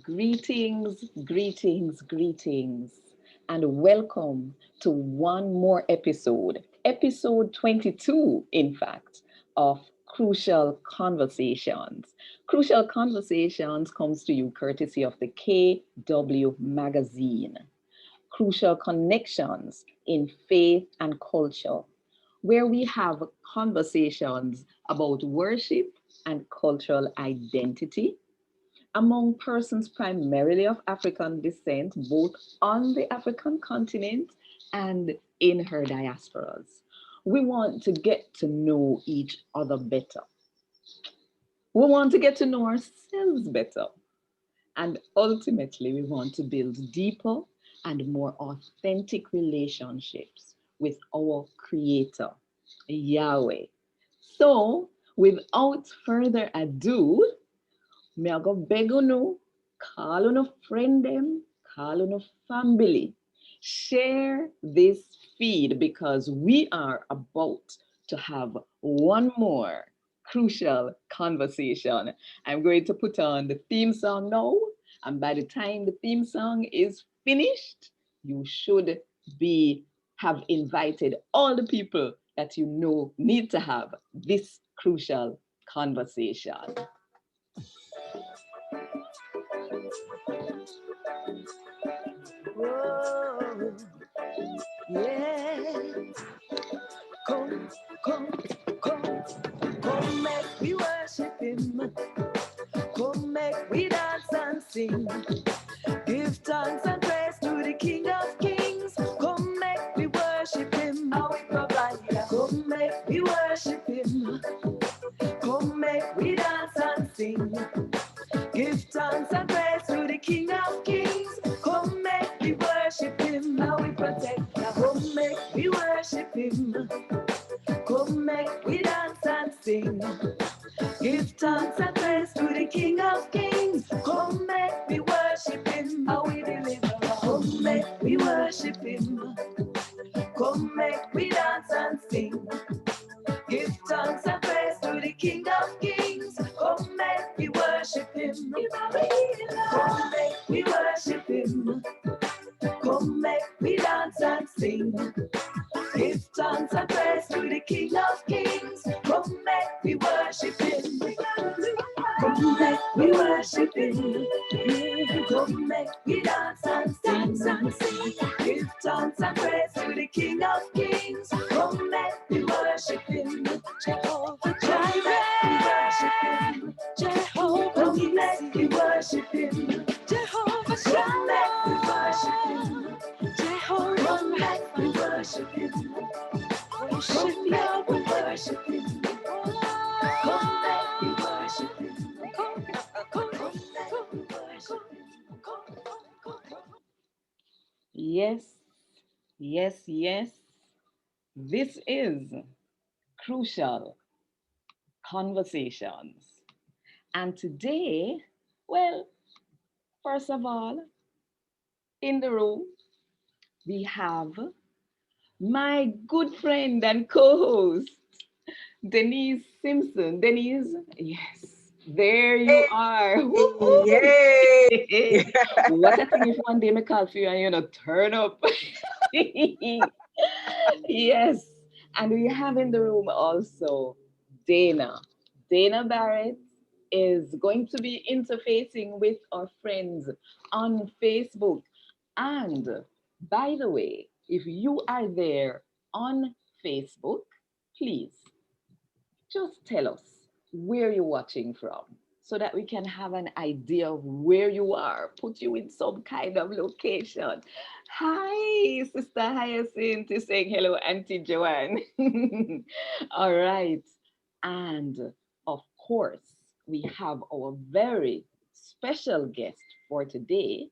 Greetings, greetings, greetings, and welcome to one more episode 22, in fact, of Crucial Conversations. Crucial Conversations comes to you courtesy of the KW Magazine. Crucial connections in faith and culture, where we have conversations about worship and cultural identity among persons primarily of African descent, both on the African continent and in her diasporas. We want to get to know each other better. We want to get to know ourselves better. And ultimately, we want to build deeper and more authentic relationships with our Creator, Yahweh. So, without further ado, me I go beg you, call on a friend them, call on a family. Share this feed because we are about to have one more crucial conversation. I'm going to put on the theme song now, and by the time the theme song is finished, you should be have invited all the people that you know need to have this crucial conversation. Whoa, yeah. Come, come, come, come, make we worship Him. Come, make we dance and sing. Give thanks and praise to the King of Kings. Come, make we worship Him. How we provide. Come, make we worship Him. Come, make we dance and sing. Give thanks and praise to the King of Kings. Come make we worship Him. Now we protect. Come make we worship Him. Come make we dance and sing. Give thanks and praise to the King of Kings. Come make we worship Him. How we deliver. Come make we worship Him. Come make we dance and sing. Give thanks and praise to the King of Kings. Come make we worship Him. Come make we worship Him. Come make we dance and sing. Give thanks and praise to the King of Kings. Come make we worship Him. Come make we worship Him. Come make we dance and sing. Give thanks and praise to the King of Kings. Come make we worship Him. Jehovah Jireh, we worship Him. Jehovah, come make we worship Him. Jehovah Shammah, we worship Him. Jehovah, come make we worship Him. Worship Yahweh, we worship Him. Come make we worship Him. Come make we worship Him. Yes, yes, yes. This is Crucial Conversations. And today, well, first of all, in the room, we have my good friend and co host, Denise Simpson. Denise, yes, there you are. Yay! What a thing if one day me call for you and you know turn up. Yes, and we have in the room also Dana. Dana Barrett is going to be interfacing with our friends on Facebook. And by the way, if you are there on Facebook, please just tell us where you're watching from so that we can have an idea of where you are, put you in some kind of location. Hi, Sister Hyacinth is saying hello, Auntie Joanne. All right. And of course, we have our very special guest for today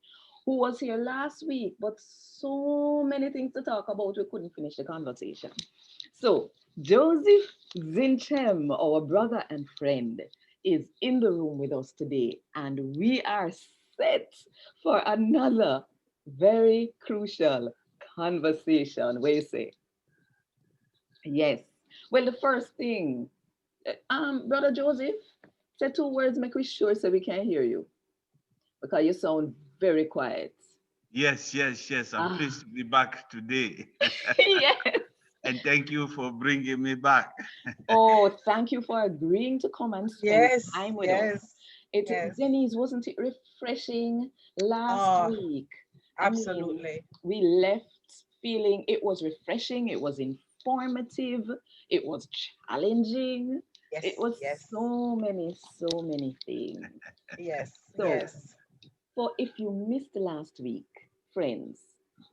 who was here last week, but so many things to talk about, we couldn't finish the conversation. So, Joseph Zintseme, our brother and friend, is in the room with us today, and we are set for another very crucial conversation. What do you say? Yes. Well, the first thing, Brother Joseph, say two words, make we sure so we can hear you. because you sound very quiet. Yes, yes, yes. I'm Ah, pleased to be back today. yes. And thank you for bringing me back. Oh, thank you for agreeing to come and spend Yes, time with us. yes, It, yes. Denise, wasn't it refreshing last Oh, week? I mean, absolutely. we left feeling it was refreshing, it was informative, it was challenging, it Yes, was yes, so many things. yes, So, yes. for if you missed last week, friends,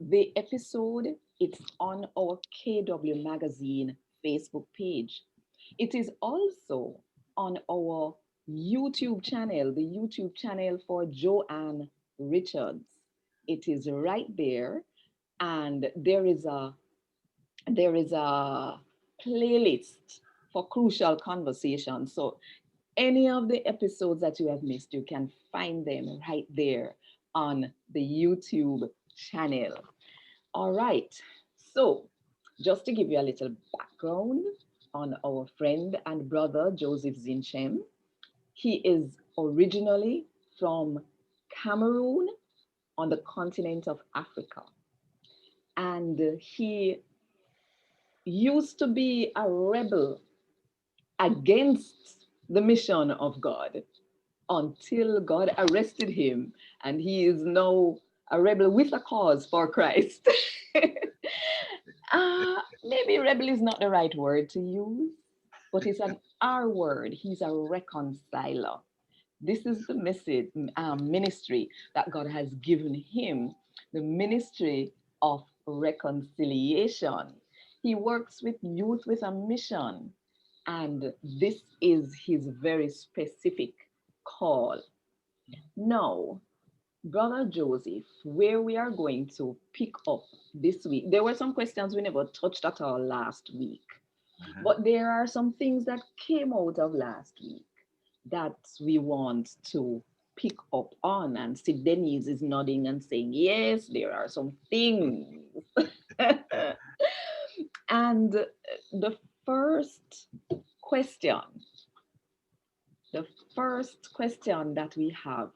the episode it's on our KW Magazine Facebook page. It is also on our YouTube channel, the YouTube channel for Joanne Richards. It is right there, and there is a playlist for crucial conversations. So any of the episodes that you have missed, you can find them right there on the YouTube channel. All right. So, just to give you a little background on our friend and brother, Joseph Zintseme, he is originally from Cameroon on the continent of Africa. And he used to be a rebel against the mission of God until God arrested him, and he is now a rebel with a cause for Christ. Maybe rebel is not the right word to use, but it's an R word. He's a reconciler. This is the message, ministry that God has given him, the ministry of reconciliation. He works with youth with a mission, and this is his very specific call. Now, Brother Joseph, where we are going to pick up this week, there were some questions we never touched at all last week, Uh-huh. but there are some things that came out of last week that we want to pick up on. And see, Denise is nodding and saying, yes, there are some things. And the first question, the first question that we have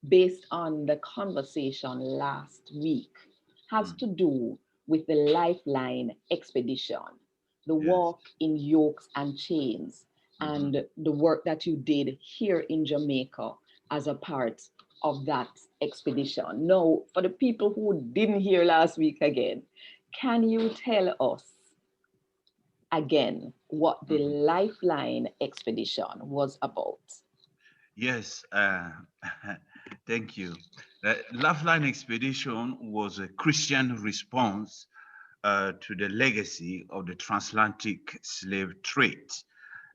based on the conversation last week has Mm, to do with the Lifeline expedition, the yes. walk in yokes and chains, Mm-hmm. and the work that you did here in Jamaica as a part of that expedition. Now, for the people who didn't hear last week again, can you tell us again what the Mm-hmm. Lifeline expedition was about? Yes, thank you. The Lifeline Expedition was a Christian response to the legacy of the transatlantic slave trade.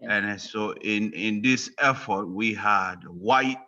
Yes. And so in this effort, we had white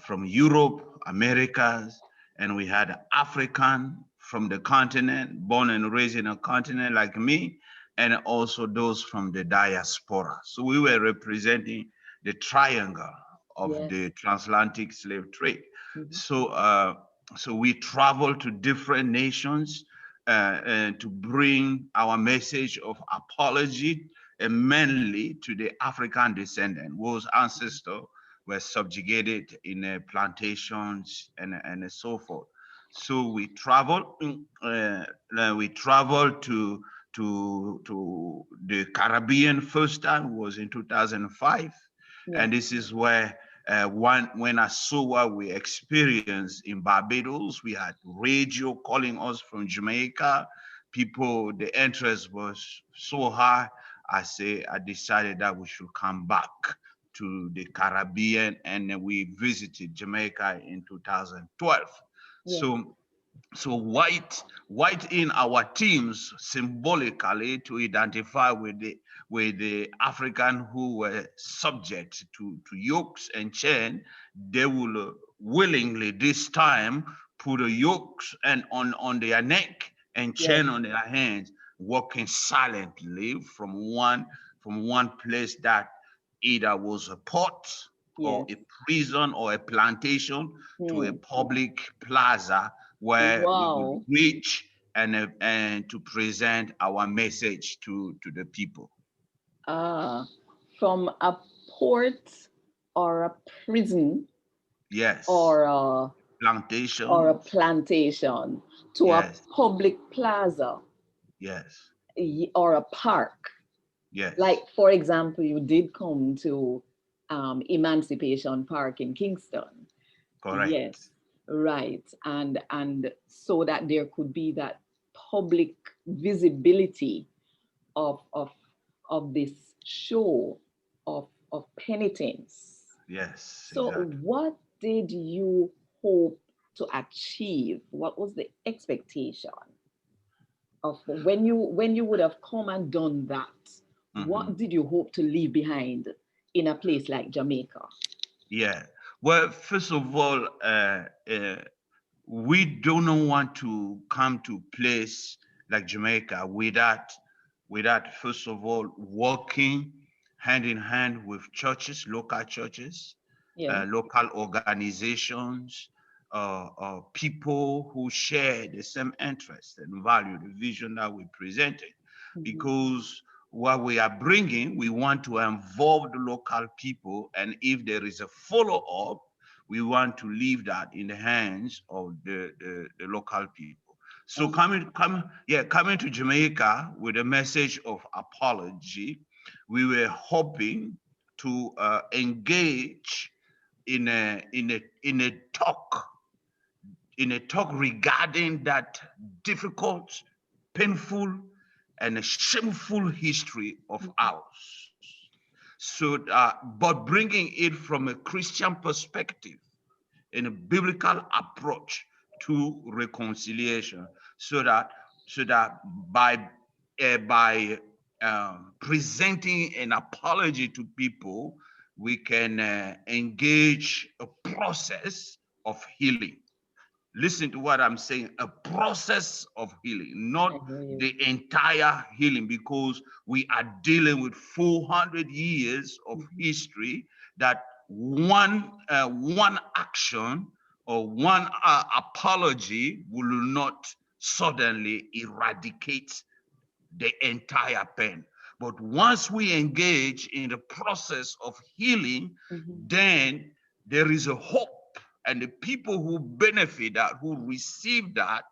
from Europe, Americas, and we had African from the continent, born and raised in a continent like me, and also those from the diaspora. So we were representing the triangle of Yes. the transatlantic slave trade. Mhm. So, so we traveled to different nations to bring our message of apology, and mainly to the African descendant whose ancestors were subjugated in plantations and so forth. So we traveled to the Caribbean. First time was in 2005, Yes. and this is where when I saw what we experienced in Barbados, we had radio calling us from Jamaica. People, the interest was so high. I decided that we should come back to the Caribbean, and then we visited Jamaica in 2012. Yes. So white in our teams symbolically to identify with the African who were subject to yokes and chain. They will willingly this time put a yokes and on their neck and Yes. chain on their hands, walking silently from one place that either was a port or Yes. a prison or a plantation to a Hmm. public plaza where we would Wow. reach and to present our message to the people. Ah, from a port or a prison or Yes. a Plantation. plantation to a Yes. public plaza Yes. or a park. Like, Yes. for example, you did come to Emancipation Park in Kingston. Correct. Yes, right. And so that there could be that public visibility of of of this show of penitence. Yes, So exactly. what did you hope to achieve? What was the expectation of when you would have come and done that? Hmm. What did you hope to leave behind in a place like Jamaica? Yeah. Well, first of all, we do not want to come to place like Jamaica without first of all working hand in hand with churches, Yeah. local organizations, people who share the same interest and value, the vision that we presented. Mhm. Because what we are bringing, we want to involve the local people, and if there is a follow up, we want to leave that in the hands of the local people. So Uh-huh. coming to Jamaica with a message of apology, we were hoping to engage in a talk regarding that difficult, painful, and a shameful history of ours. So, but bringing it from a Christian perspective in a biblical approach to reconciliation, so that by presenting an apology to people, we can engage a process of healing. Listen to what I'm saying, a process of healing, I not hear you. the entire healing, because we are dealing with 400 years of Mhm. history that one action or one apology will not suddenly eradicate the entire pain. But once we engage in the process of healing, Mhm. then there is a hope, and the people who benefit that, who receive that,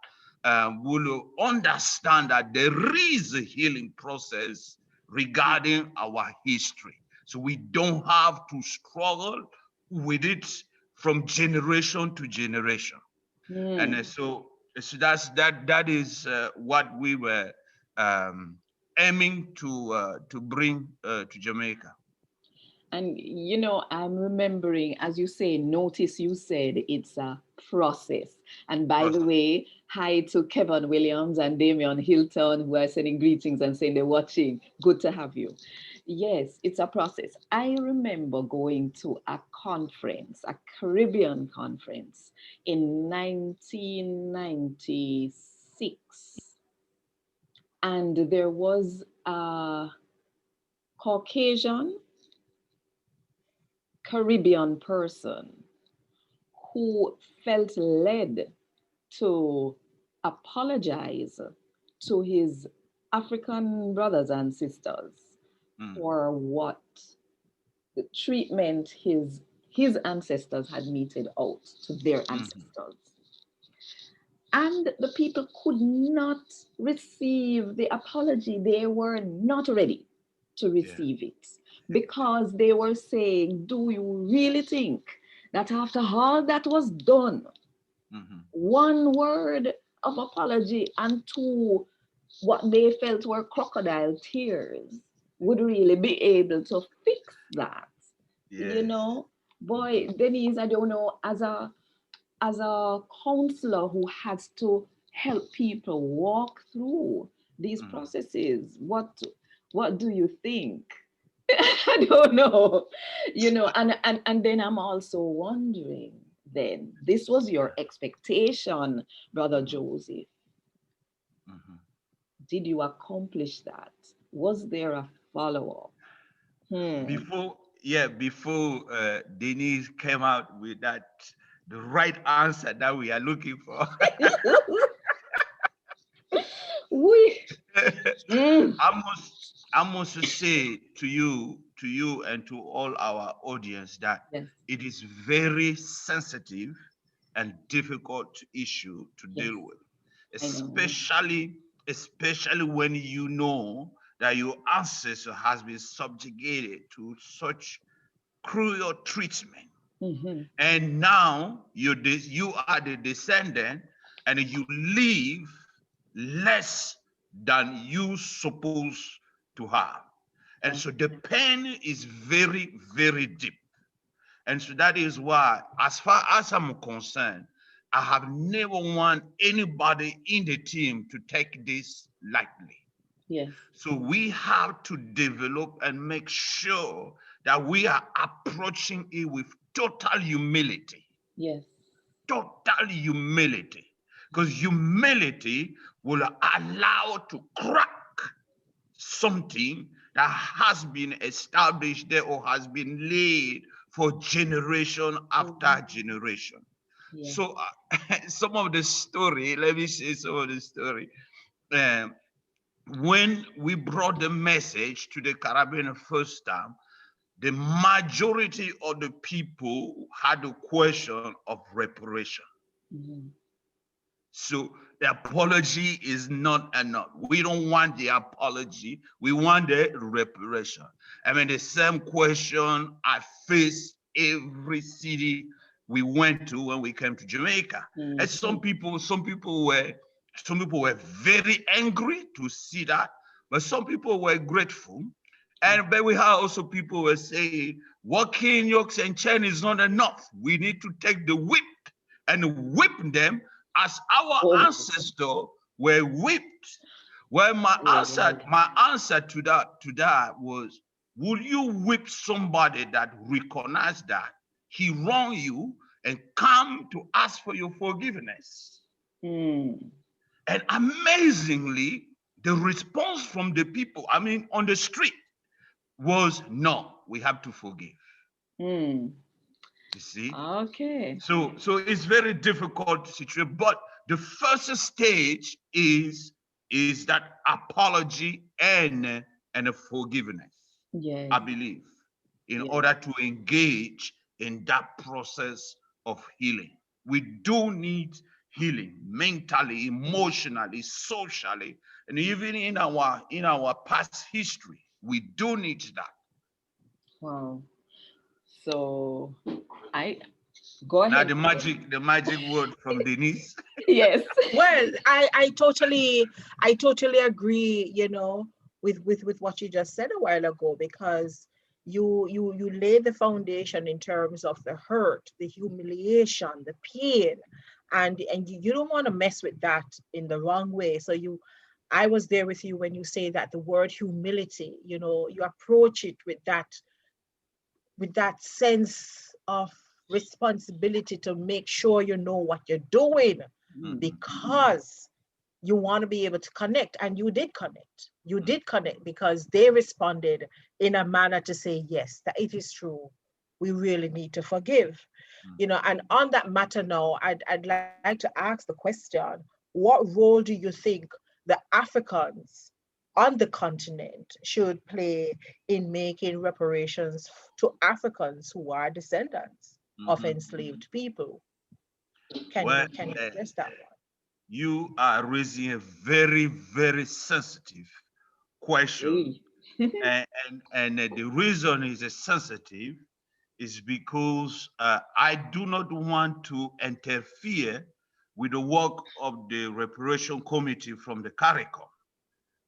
will understand that there is a healing process regarding our history. So we don't have to struggle with it from generation to generation. And Hmm. that is what we were um, aiming to bring to Jamaica. And I'm remembering, as you say, notice you said it's a process. And by the Process. way, hi to Kevin Williams and Damian Hilton, who are sending greetings and saying they're watching. Good to have you. Yes, it's a process. I remember going to a conference, a Caribbean conference in 1996. And there was a Caucasian Caribbean person who felt led to apologize to his African brothers and sisters Mm, for what the treatment his ancestors had meted out to their mhm. ancestors. And the people could not receive the apology. They were not ready to Yeah. receive it because they were saying, do you really think that after all that was done, Mhm. one word of apology and two, what they felt were crocodile tears, would really be able to fix that? You Yes. know, boy, Mhm. Denise, I don't know, as a counselor who has to help people walk through these Mhm. processes, what do you think? I don't know. And then I'm also wondering, then this was your Yeah. expectation, brother Mhm. Joseph. Mhm. Did you accomplish that? Was there a follow-up? Hmm. Before Denise came out with the right answer that we are looking for. we mm, I must say to you, to you and to all our audience that Yes. it is very sensitive and difficult issue to Yes. deal with, I know. especially when you know that your ancestor has been subjugated to such cruel treatment, Mm-hmm. and now you are the descendant and you live less than you supposed to have. And Yes. so the pain is very, very deep. And so that is why, as far as I'm concerned, I have never want anybody in the team to take this lightly. Yes. So we have to develop and make sure that we are approaching it with total humility. Yes. Total humility. Because humility will allow to crack something that has been established there or has been laid for generation Mm-hmm. after generation. Yes. So some of the story, let me say some of the story. Um, when we brought the message to the Caribbean the first time, the majority of the people had a question of reparation. Mm-hmm. So the apology is not enough. We don't want the apology. We want the reparation. I mean, the same question I face every city we went to when we came to Jamaica. And Mm-hmm. some people were very angry to see that, but some people were grateful. Yes. And but we have also people were saying, working yokes and chain is not enough. We need to take the whip and whip them as our Oh, ancestors were whipped. Well, Lord. my answer to that was, will you whip somebody that recognize that he wronged you and come to ask for your forgiveness? Mm. And amazingly, the response from the people, I mean, on the street, was no, we have to forgive. Mm. You see? Okay. So it's very difficult situation, but the first stage is that apology and a forgiveness, Yes. I believe, in Yes. order to engage in that process of healing. We do need healing mentally, emotionally, socially, and even in our past history. We do need that. Wow. So I go Now ahead. the magic word from Denise. Yes. Well, I totally agree, with what you just said a while ago, because you lay the foundation in terms of the hurt, the humiliation, the pain, and you don't want to mess with that in the wrong way. So I was there with you when you say that the word humility, you approach it with that sense of responsibility to make sure you know what you're doing, Mhm. because you want to be able to connect. And you Mm. did connect because they responded in a manner to say yes, that it is true, we really need to forgive. Mm. And on that matter now, I'd like to ask the question, what role do you think the Africans on the continent should play in making reparations to Africans who are descendants of Mhm. enslaved people? Can Well, you can you uh, address that you are raising a very, very sensitive question, Hey. and the reason is sensitive is because I do not want to interfere with the work of the reparation committee from the CARICOM,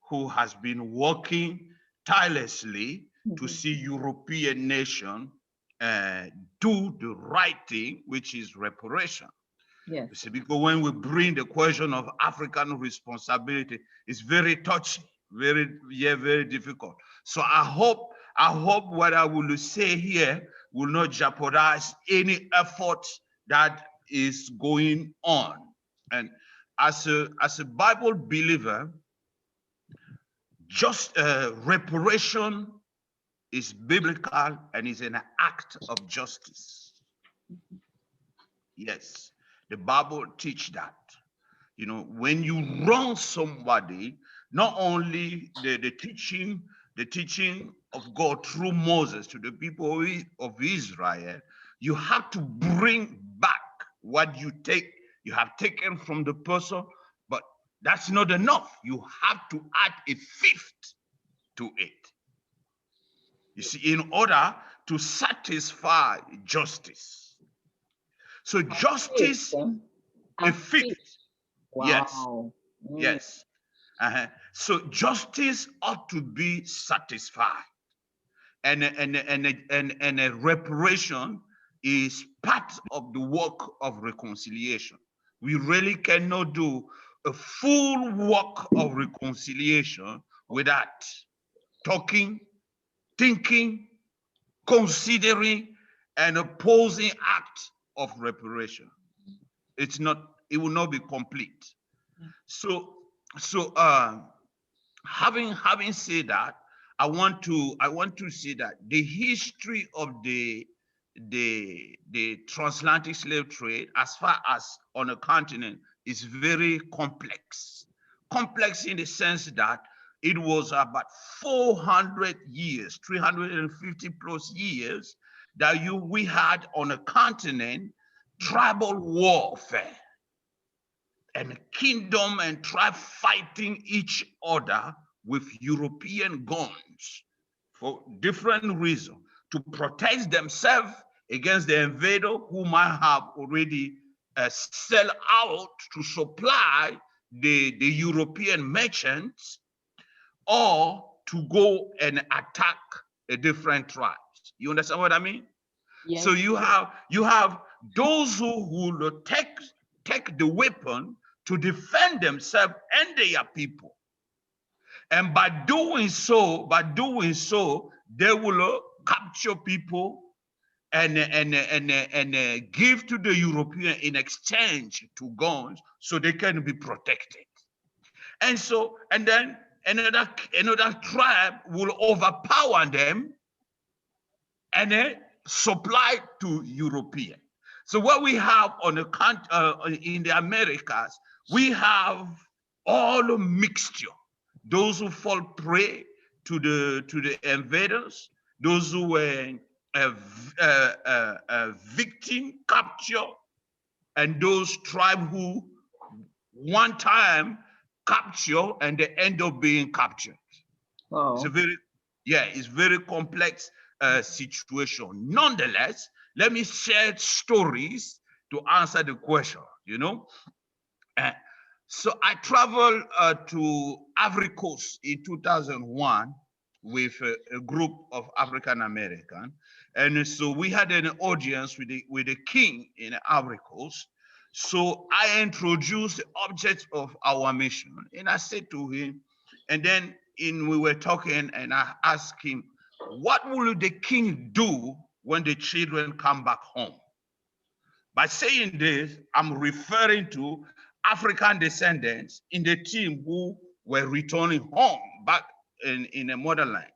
who has been working tirelessly to Mhm. see European nation uh, do the right thing, which is reparation. Yes. You see, because when we bring the question of African responsibility, it's very touchy, very difficult. So I hope what I will say here will not jeopardize any effort that is going on. And as a Bible believer, just reparation is biblical and is an act of justice. Yes, the Bible teach that. When you wrong somebody, not only the teaching of God through Moses to the people of Israel, you have to bring back what you have taken from the person, but that's not enough. You have to add a fifth to it. You see, in order to satisfy justice. So justice, A a fifth. fifth. Yes, Wow. yes. So justice ought to be satisfied. And a reparation is part of the work of reconciliation. We really cannot do a full work of reconciliation without talking, thinking, considering, and opposing act of reparation. It will not be complete. So having said that, I want to say that the history of the transatlantic slave trade, as far as on a continent, is very complex. Complex in the sense that it was about 400 years, 350 plus years, that we had on a continent tribal warfare and kingdom and tribe fighting each other with European guns for different reasons, to protect themselves against the invader who might have already sell out to supply the European merchants, or to go and attack a different tribes. You understand what I mean? Yes. So you have those who will take the weapon to defend themselves and their people. And by doing so, they will capture people and give to the European in exchange to guns so they can be protected. And so, and then another tribe will overpower them and then supply to European. So what we have on in the Americas, we have all a mixture. Those who fall prey to the invaders, those who were victim capture, and those tribes who one time capture and they end up being captured. Wow. It's very complex situation. Nonetheless, let me share stories to answer the question. So I traveled to Ivory Coast in 2001 with a group of African American, and so we had an audience with the king in Ivory Coast. So I introduced the object of our mission, and I said to him, and then we were talking, and I asked him, what will the king do when the children come back home? By saying this, I'm referring to African descendants in the team who were returning home back in the motherland.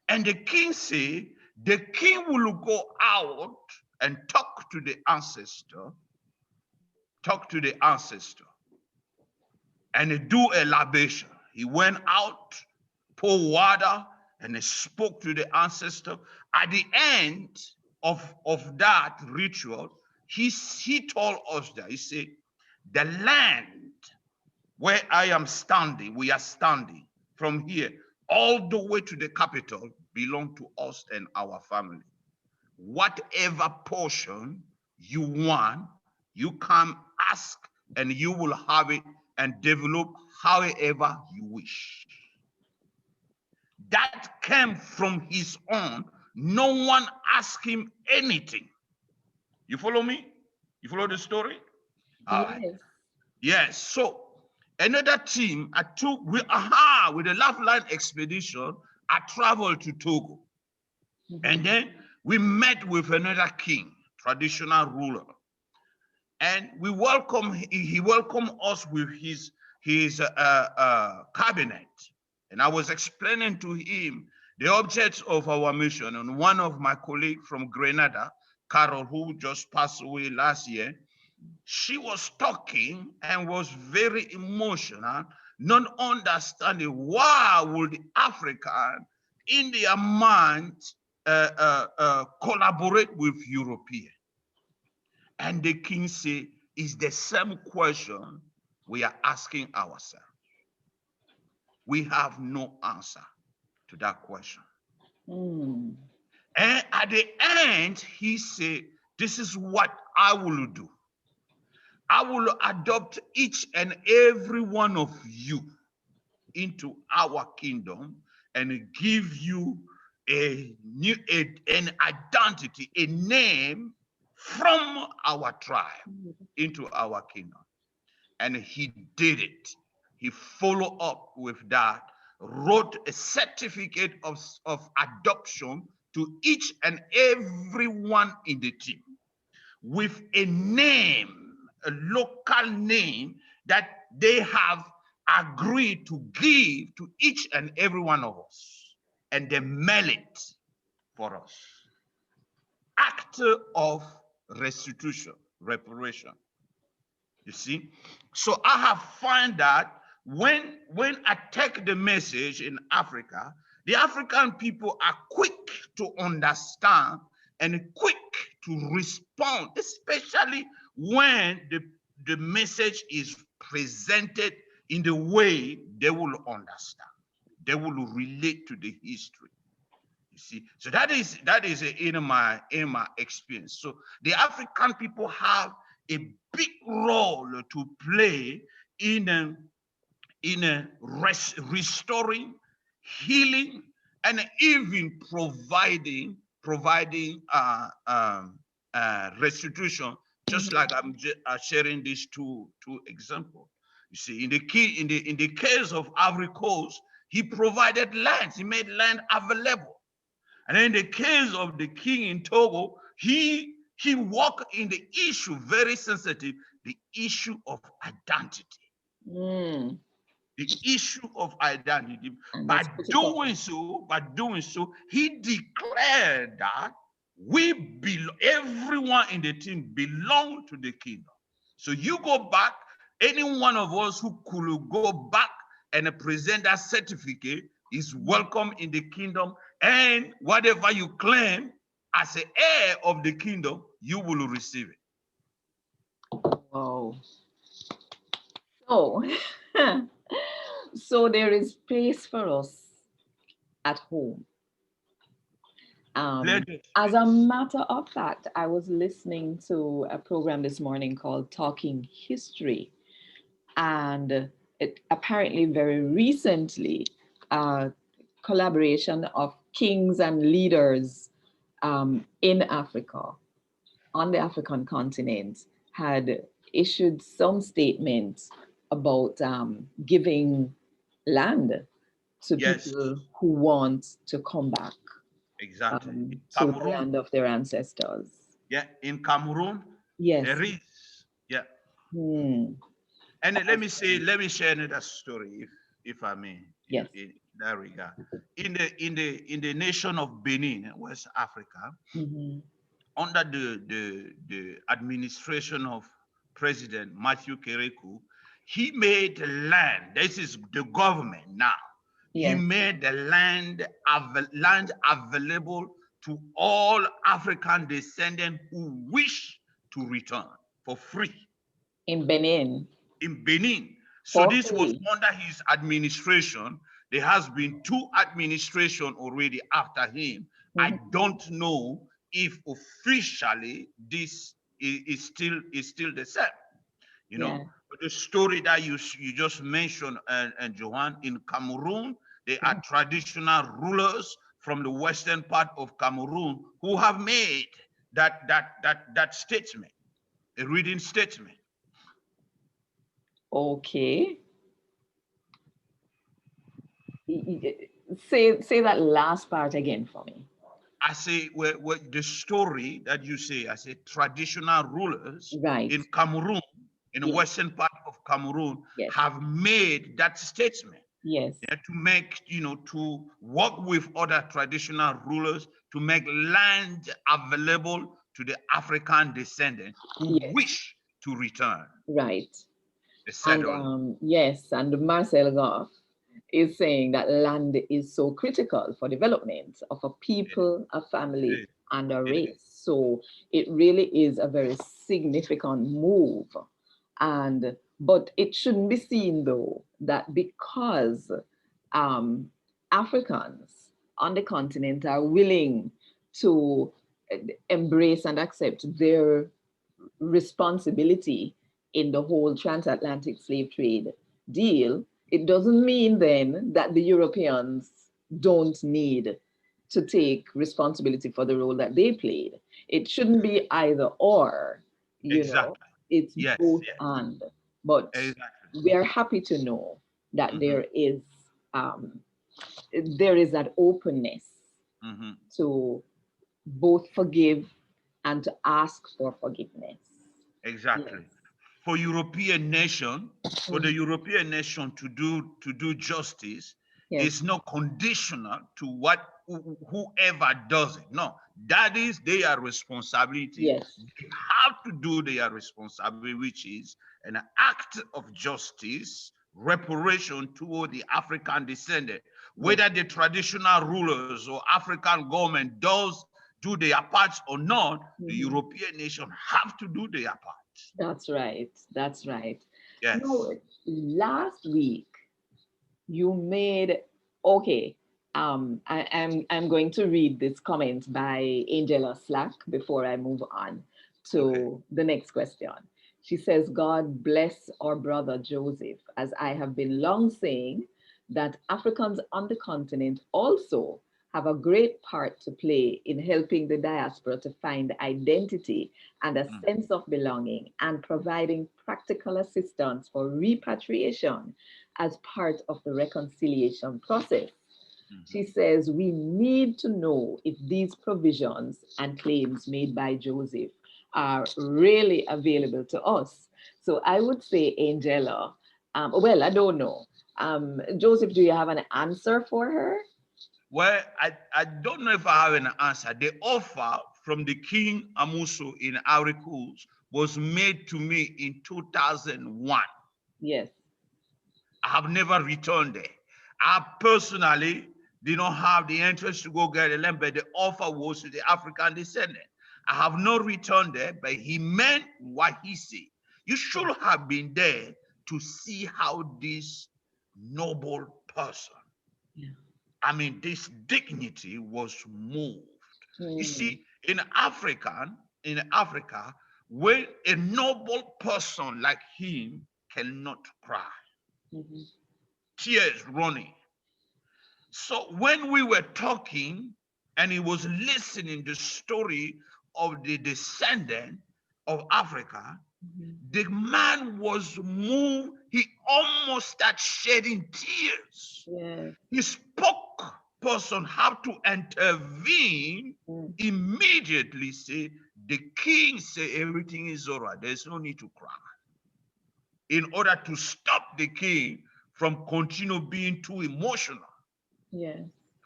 And the king said, the king will go out and talk to the ancestor, and do a libation. He went out, poured water, and he spoke to the ancestor. At the end of that ritual, he told us that, he said, the land where we are standing from here all the way to the capital belong to us and our family. Whatever portion you want, you come ask and you will have it and develop however you wish. That came from his own. No one asked him anything. You follow me? You follow the story? All right. Yes. So another team, with the Lifeline expedition, I traveled to Togo. And then we met with another king, traditional ruler. And he welcomed us with his cabinet. And I was explaining to him the objects of our mission. And one of my colleagues from Grenada, Carol, who just passed away last year, she was talking and was very emotional, not understanding why would the African in their mind collaborate with European. And the king say, is the same question we are asking ourselves. We have no answer to that question. Mm. And at the end, he said, this is what I will do. I will adopt each and every one of you into our kingdom and give you an identity, a name from our tribe into our kingdom. And he did it. He followed up with that, wrote a certificate of adoption to each and every one in the team with a name, a local name that they have agreed to give to each and every one of us. And they mail it for us. Act of restitution, reparation. You see? So I have found that when I take the message in Africa, the African people are quick to understand and quick to respond, especially when the message is presented in the way they will understand. They will relate to the history. You see, so that is in my experience. So the African people have a big role to play in restoring, healing, and even providing restitution. Just like I'm sharing these two examples. You see, in the case of Ivory Coast, he provided lands. He made land available. And in the case of the king in Togo, he worked in the issue, very sensitive, the issue of identity. Mm. The issue of identity. And By that's critical. doing so, he declared that everyone in the team belong to the kingdom. So you go back, any one of us who could go back and present that certificate is welcome in the kingdom, and whatever you claim as an heir of the kingdom, you will receive it. Wow. So, so there is space for us at home. As a matter of fact, I was listening to a program this morning called Talking History, and it apparently very recently, collaboration of kings and leaders in Africa, on the African continent, had issued some statements about giving land to Yes, people who want to come back exactly. In to the Cameroon, land of their ancestors. yeah, in Cameroon, Yes. there is, yeah. Hmm. And let me share another story, if I may, Yes. in that regard. In the nation of Benin, West Africa, Mm-hmm. under the administration of President Matthew Kerekou, he made land. This is the government now. He Yes. made the land available to all African descendants who wish to return for free. In Benin. In Benin. So For this was free. under his administration. There has been 2 administrations already after him. I don't know if officially this is still the same. You know, Yeah. but the story that you just mentioned, and Johan, in Cameroon, there are traditional rulers from the western part of Cameroon who have made that statement, a reading statement. Okay. Say that last part again for me. I say, the story that you say, I say traditional rulers Right. in Cameroon, in the Yes. western part of Cameroon, Yes. have made that statement. Yes. To make, to work with other traditional rulers to make land available to the African descendants who Yes. wish to return. Right. They said And yes, and Marcel Goff is saying that land is so critical for development of a It is. people, a It family, is. and a It is. race. So it really is a very significant move. And but it shouldn't be seen though that because um, Africans on the continent are willing to embrace and accept their responsibility in the whole transatlantic slave trade deal, it doesn't mean then that the Europeans don't need to take responsibility for the role that they played. It shouldn't be either or, you know, Exactly. it's Yes. both Yes. and. But Exactly. we are happy to know that Mm-hmm. um, there is that openness Mm-hmm. to both forgive and to ask for forgiveness. Yes. Exactly. For European nation, for the Mhm. European nation to do justice Yes. is not conditional to what whoever does it. No, that is their responsibility. Yes. They have to do their responsibility, which is an act of justice, reparation toward the African descendant. Yes. Whether the traditional rulers or African government does do their parts or not, the Mhm. European nation have to do their part. That's right. That's right. No, Yes. last week you made okay. I'm going to read this comment by Angela Slack before I move on Okay. to the next question. She says, God bless our brother Joseph, as I have been long saying that Africans on the continent also have a great part to play in helping the diaspora to find identity and a Mm. sense of belonging and providing practical assistance for repatriation as part of the reconciliation process. Mhm. She says we need to know if these provisions and claims made by Joseph are really available to us. So I would say, Angela, well, I don't know. Joseph, do you have an answer for her? Well, I don't know if I have an answer. The offer from the King Amuso in Aricles was made to me in 2001. Yes. I have never returned there. I personally did not have the interest to go get the land, but the offer was to the African descendant. I have not returned there, but he meant what he said. You should have been there to see how this noble person, Yeah. I mean, this dignity was moved. You Mm, see, in Africa, when a noble person like him cannot cry, mhm. tears running. So when we were talking and he was listening the story of the descendant of Africa, Mhm. the man was moved. He almost started shedding tears. Yes. His spokesperson have to intervene Mm, immediately, say, the king say everything is all right. There's no need to cry. In order to stop the king from continue being too emotional. yes.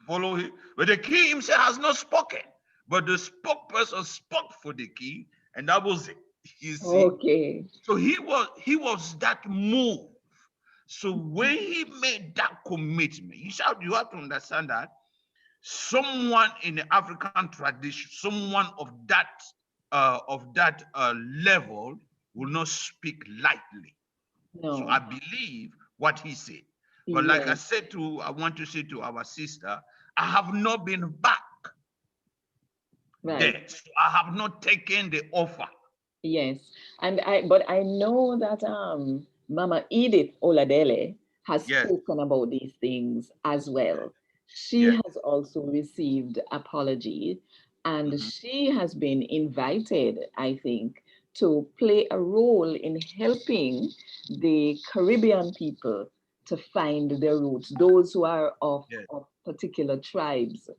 Follow him. But the king himself has not spoken. But the spokesperson spoke for the king, and that was it. You see? Okay. So he was that moved. So when he made that commitment, you have to understand that someone in the African tradition, someone of that level will not speak lightly. So I No. believe what he said. But like Yes. I want to say to our sister, I have not been back Right. there. So I have not taken the offer. Yes, but I know that Mama Edith Oladele has Yes, spoken about these things as yes, well. She yes. has also received apology, and Mhm. she has been invited, I think, to play a role in helping the Caribbean people to find their roots, those who are Yes. of particular tribes,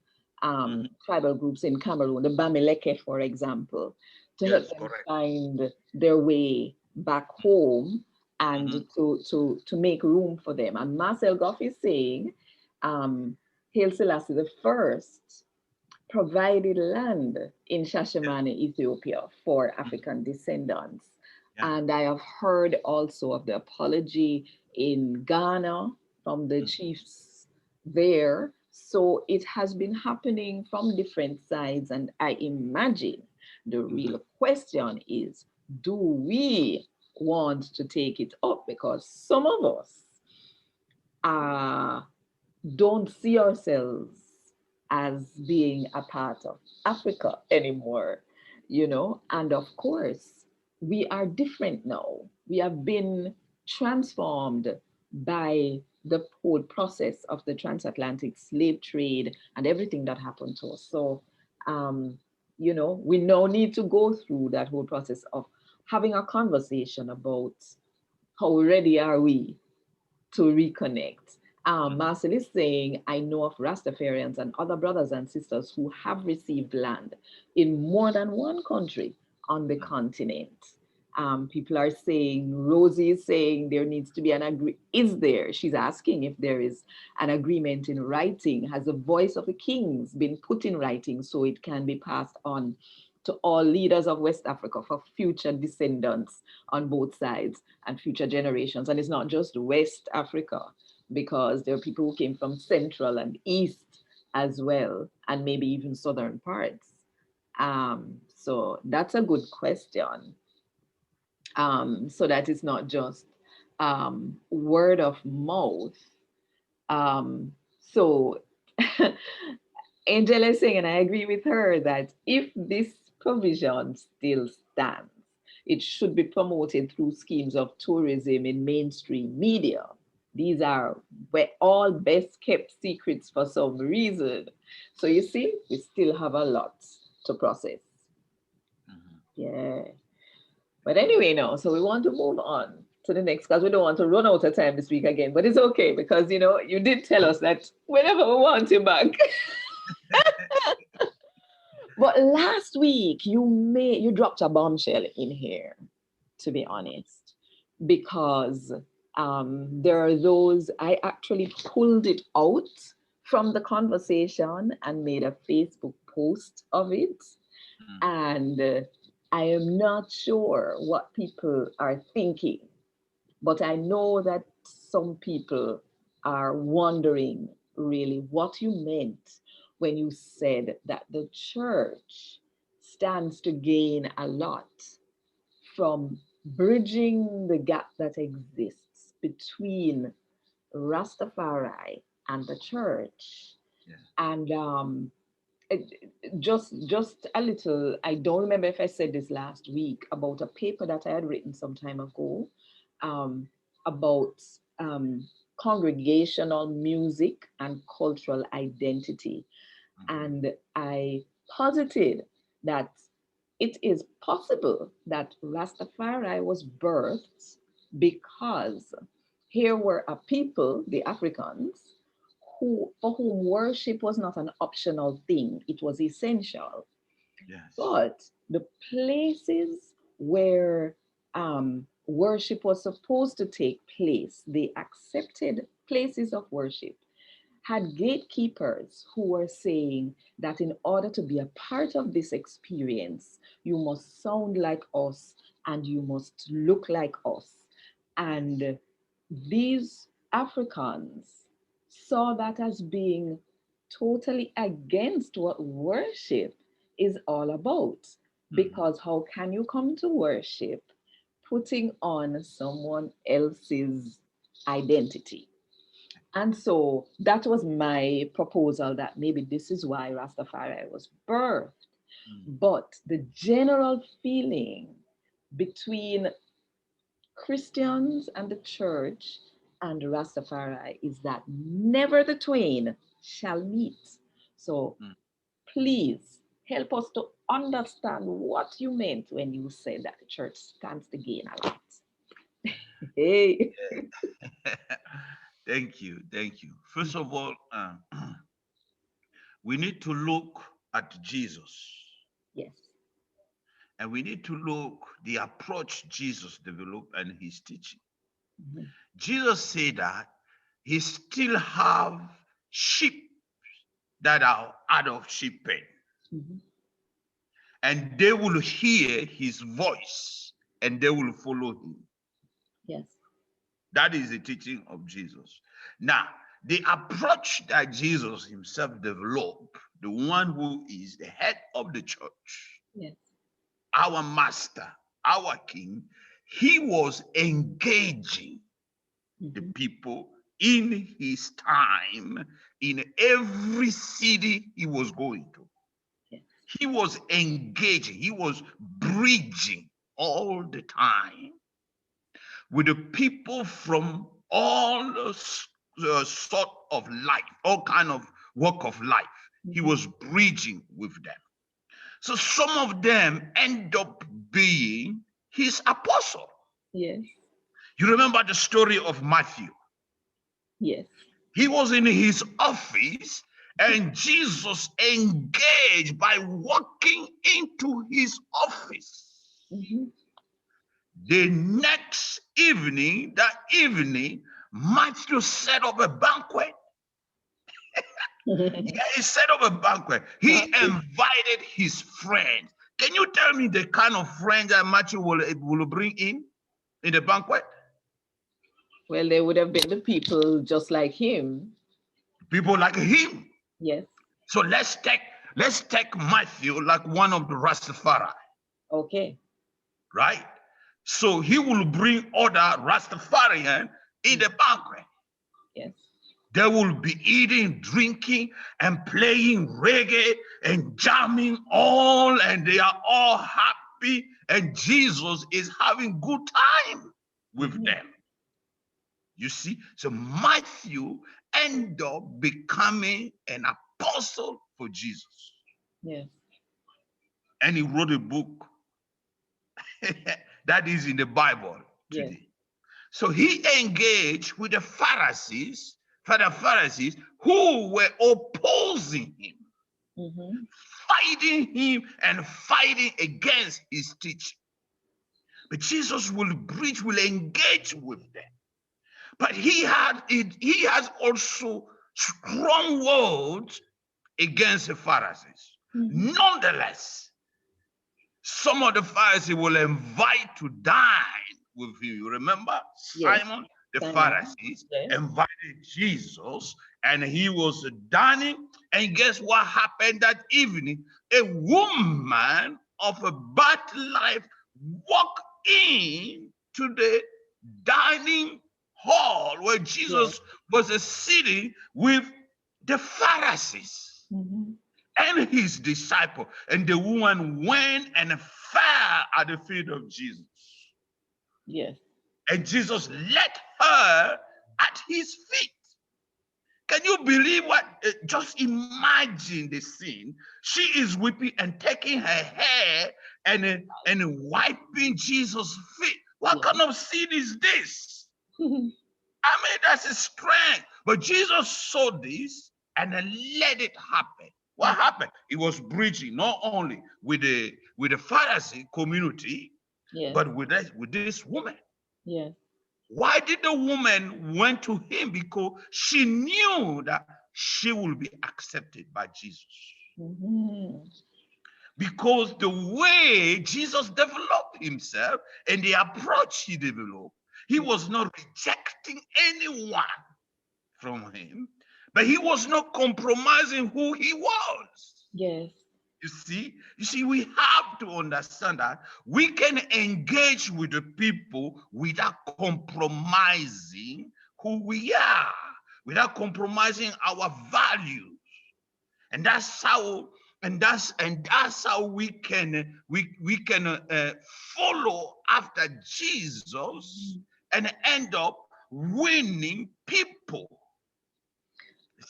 Mhm. tribal groups in Cameroon, the Bamileke, for example, to help Yes, them correct. find their way back home and Mhm. to make room for them. And Marcel Goff is saying, Haile Selassie the first provided land in Yes. Shashamane, Ethiopia for Mhm. African descendants. Yeah. And I have heard also of the apology in Ghana. from the chiefs there. So it has been happening from different sides. And I imagine the real question is, do we want to take it up? Because some of us uh, don't see ourselves as being a part of Africa anymore, you know? And of course, we are different now. We have been transformed by the whole process of the transatlantic slave trade and everything that happened to us. So, um, you know, we now need to go through that whole process of having a conversation about how ready are we to reconnect. Marcel is saying, I know of Rastafarians and other brothers and sisters who have received land in more than one country on the continent. People are saying, Rosie is saying there needs to be an agree. Is there? She's asking if there is an agreement in writing. Has the voice of the kings been put in writing so it can be passed on to all leaders of West Africa for future descendants on both sides and future generations? And it's not just West Africa, because there are people who came from Central and East as well, and maybe even Southern parts. So that's a good question. So that it's not just word of mouth. So Angel is saying, and I agree with her, that if this provision still stands, it should be promoted through schemes of tourism in mainstream media. These are all best kept secrets for some reason. So you see, we still have a lot to process. Yeah. But anyway, no. So we want to move on to the next, because we don't want to run out of time this week again. But it's okay, because you know you did tell us that whenever we want you back. But last week you dropped a bombshell in here, to be honest, because there are those, I actually pulled it out from the conversation and made a Facebook post of it. And I am not sure what people are thinking, but I know that some people are wondering really what you meant when you said that the church stands to gain a lot from bridging the gap that exists between Rastafari and the church. Yeah. And just a little, I don't remember if I said this last week, about a paper that I had written some time ago, um, about congregational music and cultural identity. And I posited that it is possible that Rastafari was birthed because here were a people, the Africans, who, for whom worship was not an optional thing, it was essential. Yes. But the places where worship was supposed to take place, the accepted places of worship, had gatekeepers who were saying that in order to be a part of this experience, you must sound like us and you must look like us. And these Africans saw that as being totally against what worship is all about. Because how can you come to worship putting on someone else's identity? And so that was my proposal, that maybe this is why Rastafari was birthed. But the general feeling between Christians and the church and Rastafari is that never the twain shall meet. So please help us to understand what you meant when you said that the church stands to gain a lot. Hey. Thank you. Thank you. First of all, we need to look at Jesus, Yes. and we need to look the approach Jesus developed and his teaching. Mhm. Jesus said that he still have sheep that are out of sheep pen, Mhm. and they will hear his voice and they will follow him. Yes. That is the teaching of Jesus. Now, the approach that Jesus himself developed, the one who is the head of the church, Yes. our master, our king, he was engaging the Mhm. people in his time in every city he was going to. Yes. He was engaging, he was bridging all the time with the people from all sort of life, all kind of walk of life. He Mhm. was bridging with them. So some of them end up being his apostle. Yes. You remember the story of Matthew. Yes. He was in his office and Jesus engaged by walking into his office. Mhm. The next evening, that evening, Matthew set up a banquet. Yeah, he set up a banquet. He Okay. invited his friends. Can you tell me the kind of friends that Matthew will bring in the banquet? Well, they would have been the people just like him. People like him. Yes. So let's take Matthew like one of the Rastafari, Okay. right? So he will bring other Rastafarian in the banquet. Yes. They will be eating, drinking, and playing reggae and jamming all, and they are all happy. And Jesus is having good time with Mhm. them. You see, so Matthew ended up becoming an apostle for Jesus, Yes. and he wrote a book that is in the Bible Yes. today. So he engaged with the Pharisees, for the Pharisees who were opposing him, Mhm. fighting him and fighting against his teaching. But Jesus will preach, will engage with them. But he has also strong words against the Pharisees. Mhm. Nonetheless, some of the Pharisees will invite to dine with him. You remember Yes. Simon the Simon. Pharisees Yes. invited Jesus and he was dining. And guess what happened that evening? A woman of a bad life walked in to the dining hall where Yes. Jesus was sitting with the Pharisees Mhm. and his disciple. And the woman went and fell at the feet of Jesus. Yes. And Jesus let her at his feet. Can you believe what? Just imagine the scene. She is weeping and taking her hair and wiping Jesus' feet. What Yes. kind of scene is this? I mean, that's a strength. But Jesus saw this and let it happen. What happened? He was preaching not only with the Pharisee community, Yes. but with this woman. Yes. Why did the woman went to him? Because she knew that she will be accepted by Jesus. Mhm. Because the way Jesus developed himself and the approach he developed, he was not rejecting anyone from him, but he was not compromising who he was. Yes. You see, we have to understand that we can engage with the people without compromising who we are, without compromising our values. And that's how and that's how we can follow after Jesus and end up winning people.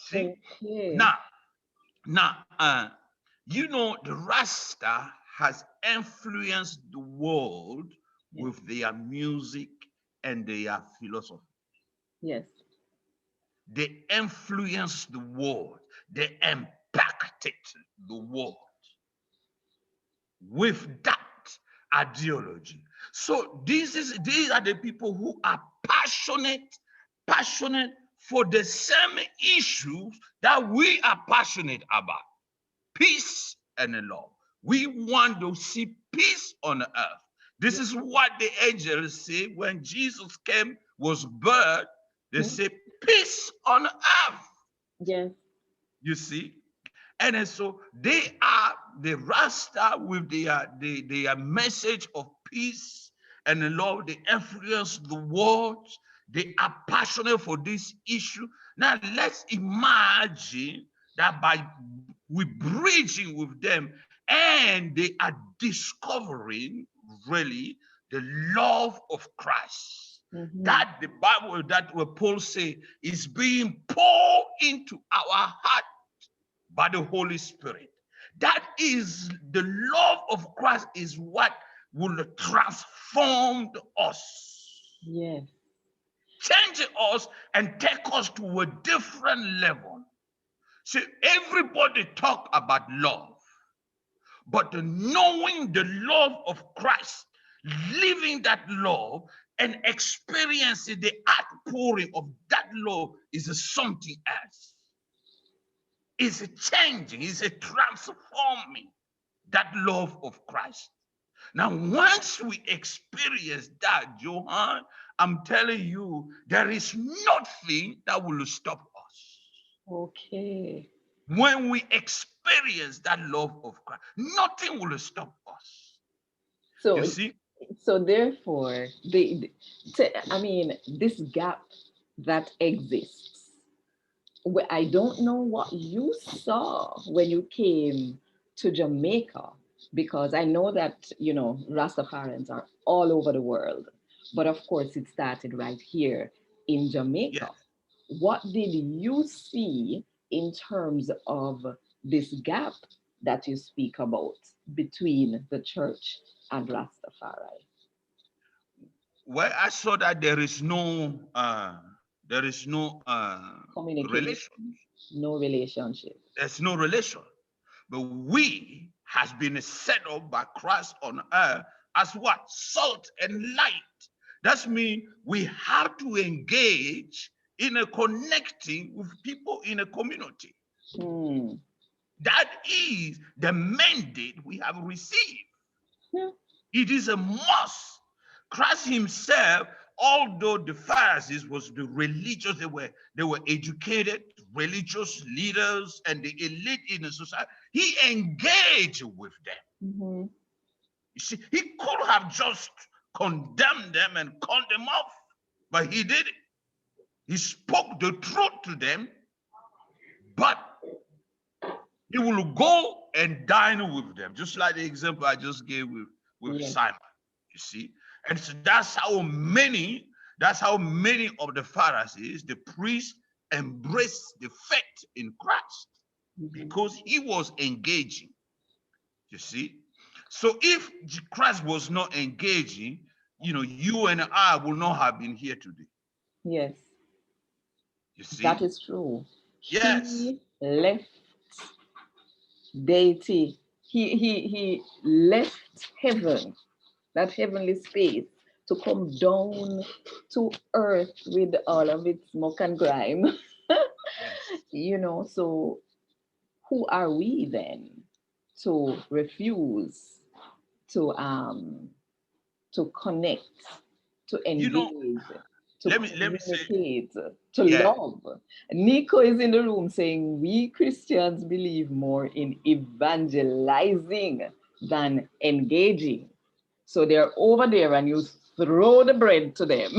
See? Okay. Now, the Rasta has influenced the world Yes. with their music and their philosophy. Yes. They influenced the world. They impacted the world with that ideology. So these are the people who are passionate for the same issues that we are passionate about. Peace and love. We want to see peace on earth. This is what the angels say when Jesus came was birthed, they Mhm. say peace on earth. Yes. You see? And then so they are the Rasta with their message of peace and the love. They influence the world. They are passionate for this issue. Now let's imagine that by we bridging with them and they are discovering really the love of Christ. Mhm. That the Bible, that what Paul say is being poured into our heart by the Holy Spirit. That is the love of Christ is what will transform us, Yes. change us, and take us to a different level. See, everybody talk about love, but knowing the love of Christ, living that love, and experiencing the outpouring of that love is something else. It's a changing, it's a transforming that love of Christ. Now, once we experience that, Johan, I'm telling you, there is nothing that will stop us. Okay. When we experience that love of Christ, nothing will stop us. You So see? so therefore, I mean, this gap that exists. I don't know what you saw when you came to Jamaica, because I know that, Rastafarians are all over the world. But of course, it started right here in Jamaica. Yes. What did you see in terms of this gap that you speak about between the church and Rastafari? Well, I saw that there is no Communication, relation. no relationship. There's no relation. But we has been set up by Christ on earth as what? Salt and light. That means we have to engage in a connecting with people in a community. Hmm. That is the mandate we have received. Yeah. It is a must. Christ himself, although the Pharisees was the religious, they were educated, religious leaders, and the elite in the society, he engaged with them. Mhm. You see, he could have just condemned them and called them off, but he didn't. He spoke the truth to them, but he will go and dine with them, just like the example I just gave with Yes. Simon. You see, and so that's how many of the Pharisees, the priests, embraced the faith in Christ Mhm. because he was engaging. You see, so if Christ was not engaging, you and I will not have been here today. Yes, You that see, is true. yes, He left deity. He left heaven, that heavenly space, to come down to earth with all of its muck and grime. yes. So who are we then to refuse to connect, to You know, engage, to let me say, communicate, to yeah. love? Nico is in the room saying we Christians believe more in evangelizing than engaging. So they're over there and you throw the bread to them.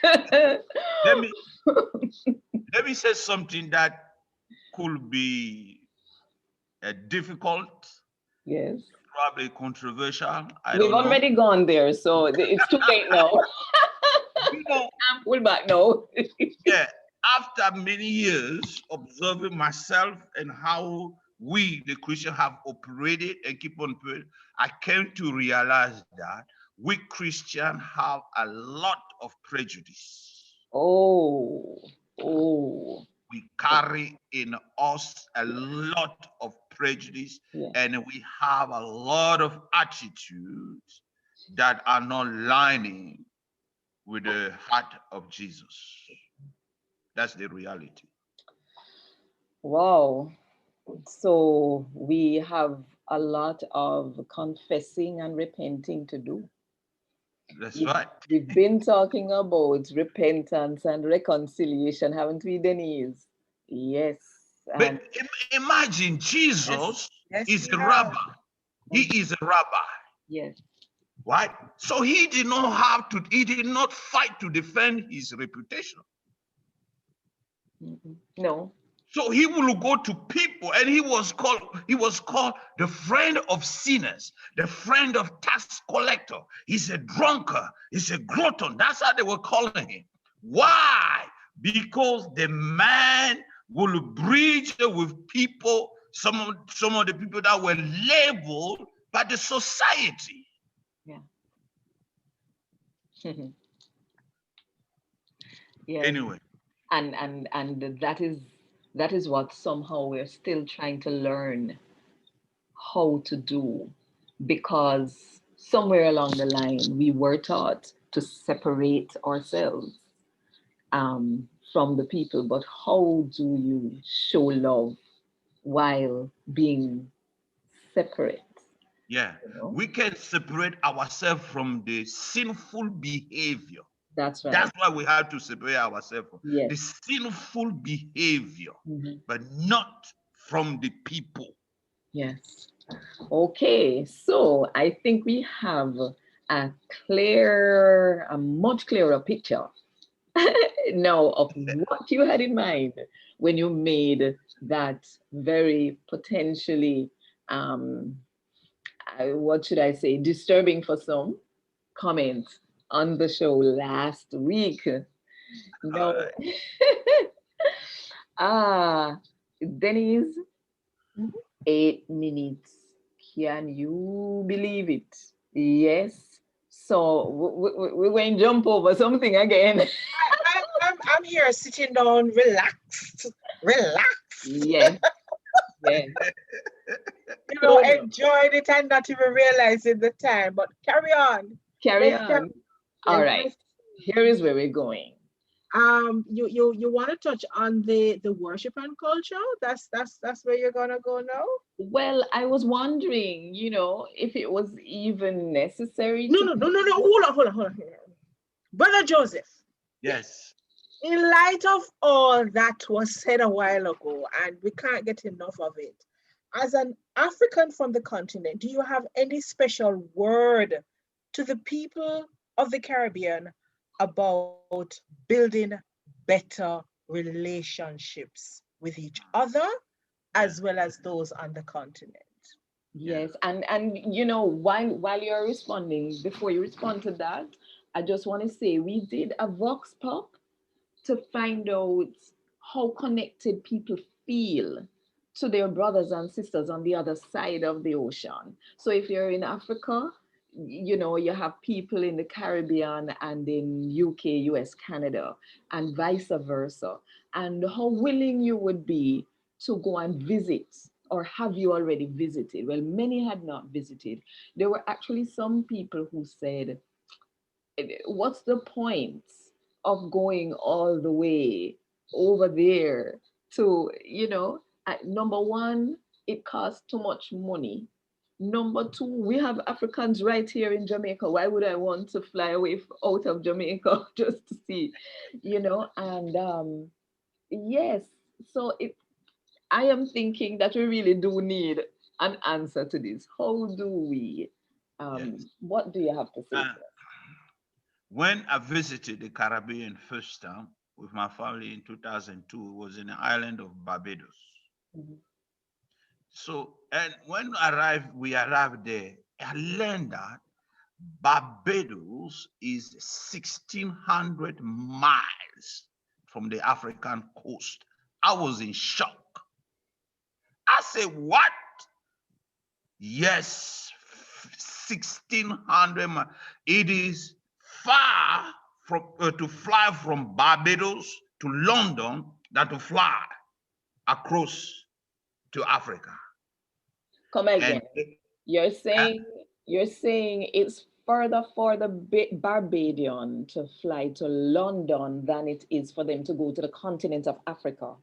Let me let me say something that could be difficult, Yes. probably controversial. I We've don't know. already gone there, so it's too late now. You know, I'm pulled back now. yeah. After many years observing myself and how we, the Christian, have operated and keep on operating, I came to realize that we Christians have a lot of prejudice. Oh, oh, We carry in us a lot of prejudice, yeah. and we have a lot of attitudes that are not lining with the heart of Jesus. That's the reality. Wow. So we have a lot of confessing and repenting to do. That's We've, right. we've been talking about repentance and reconciliation, haven't we, Denise? Yes. But And imagine Yes, Jesus yes, is we a have. rabbi. He is a rabbi, yes. right? So he did not fight to defend his reputation. No. So he will go to people, and he was called the friend of sinners, the friend of tax collector. He's a drunkard, he's a glutton. That's how they were calling him. Why? Because the man will bridge with people, some of the people that were labeled by the society. Yeah. Yes. Anyway, And that is what somehow we're still trying to learn how to do, because somewhere along the line we were taught to separate ourselves from the people. But how do you show love while being separate? yeah, You know? we can separate ourselves from the sinful behavior. That's That's right. why we have to separate ourselves from Yes. the sinful behavior, Mhm. but not from the people. Yes. Okay, so I think we have a much clearer picture now of what you had in mind when you made that very potentially, um, what should I say, disturbing for some comment on the show last week. All No, right. Denise, Mhm. 8 minutes. Can you believe it? Yes. So we're going to jump over something again. I'm here sitting down, relaxed, relaxed. Yes, yes. So no, Enjoying it and not even realizing the time. But carry on. carry Let's carry. on. All Let's right. let's. Here is where we're going. You want to touch on the worship and culture? That's where you're gonna go now. Well, I was wondering, if it was even necessary No, to. no, no, no, no. Hold on. Brother Joseph, Yes. in light of all that was said a while ago, and we can't get enough of it, as an African from the continent, do you have any special word to the people of the Caribbean about building better relationships with each other Yeah. as well as those on the continent? Yeah. Yes, and while you're responding, before you respond to that, I just want to say we did a vox pop to find out how connected people feel to their brothers and sisters on the other side of the ocean. So if you're in Africa, you have people in the Caribbean and in UK, US, Canada, and vice versa, and how willing you would be to go and visit. Or have you already visited? Well, many had not visited. There were actually some people who said, what's the point of going all the way over there to, number one, it costs too much money. Number two, we have Africans right here in Jamaica. Why would I want to fly away out of Jamaica just to see, And yes, so I am thinking that we really do need an answer to this. How do we? Yes. What do you have to say, Uh, when I visited the Caribbean first time with my family in 2002, it was in the island of Barbados. sir? So, and when we arrived there, I learned that Barbados is 1,600 miles from the African coast. I was in shock. I said, what? Yes, 1,600 miles. It is far to fly from Barbados to London than to fly across to Africa. Come again. And You're uh, saying you're saying it's further for the Barbadian to fly to London than it is for them to go to the continent of Africa.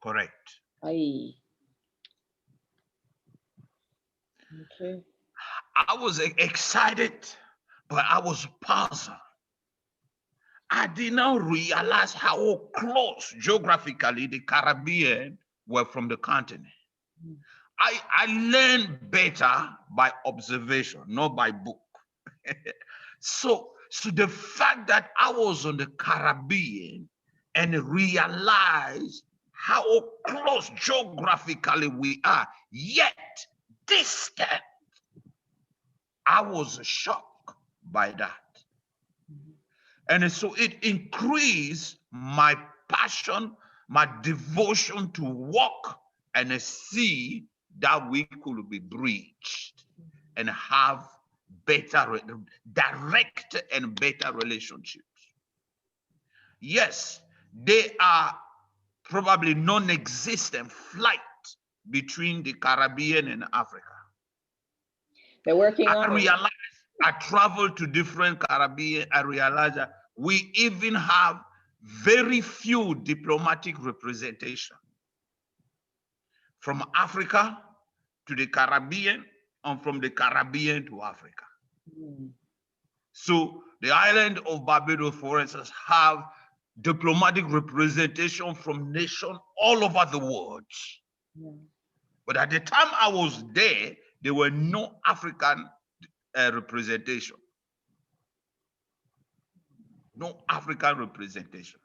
correct. Aye. Okay. I was excited, but I was puzzled. I did not realize how close geographically the Caribbean were from the continent. I learned better by observation, not by book. So the fact that I was on the Caribbean and realized how close geographically we are, yet distant, I was shocked by that. And so it increased my passion, my devotion to walk and see that we could be breached and have better, direct and better relationships. Yes, they are probably non-existent flight between the Caribbean and Africa. They're working I on it. realized, I traveled to different Caribbean, I realized that we even have very few diplomatic representation from Africa to the Caribbean and from the Caribbean to Africa. So the island of Barbados, for instance, have diplomatic representation from nations all over the world. But at the time I was there were no African representation. No African representation.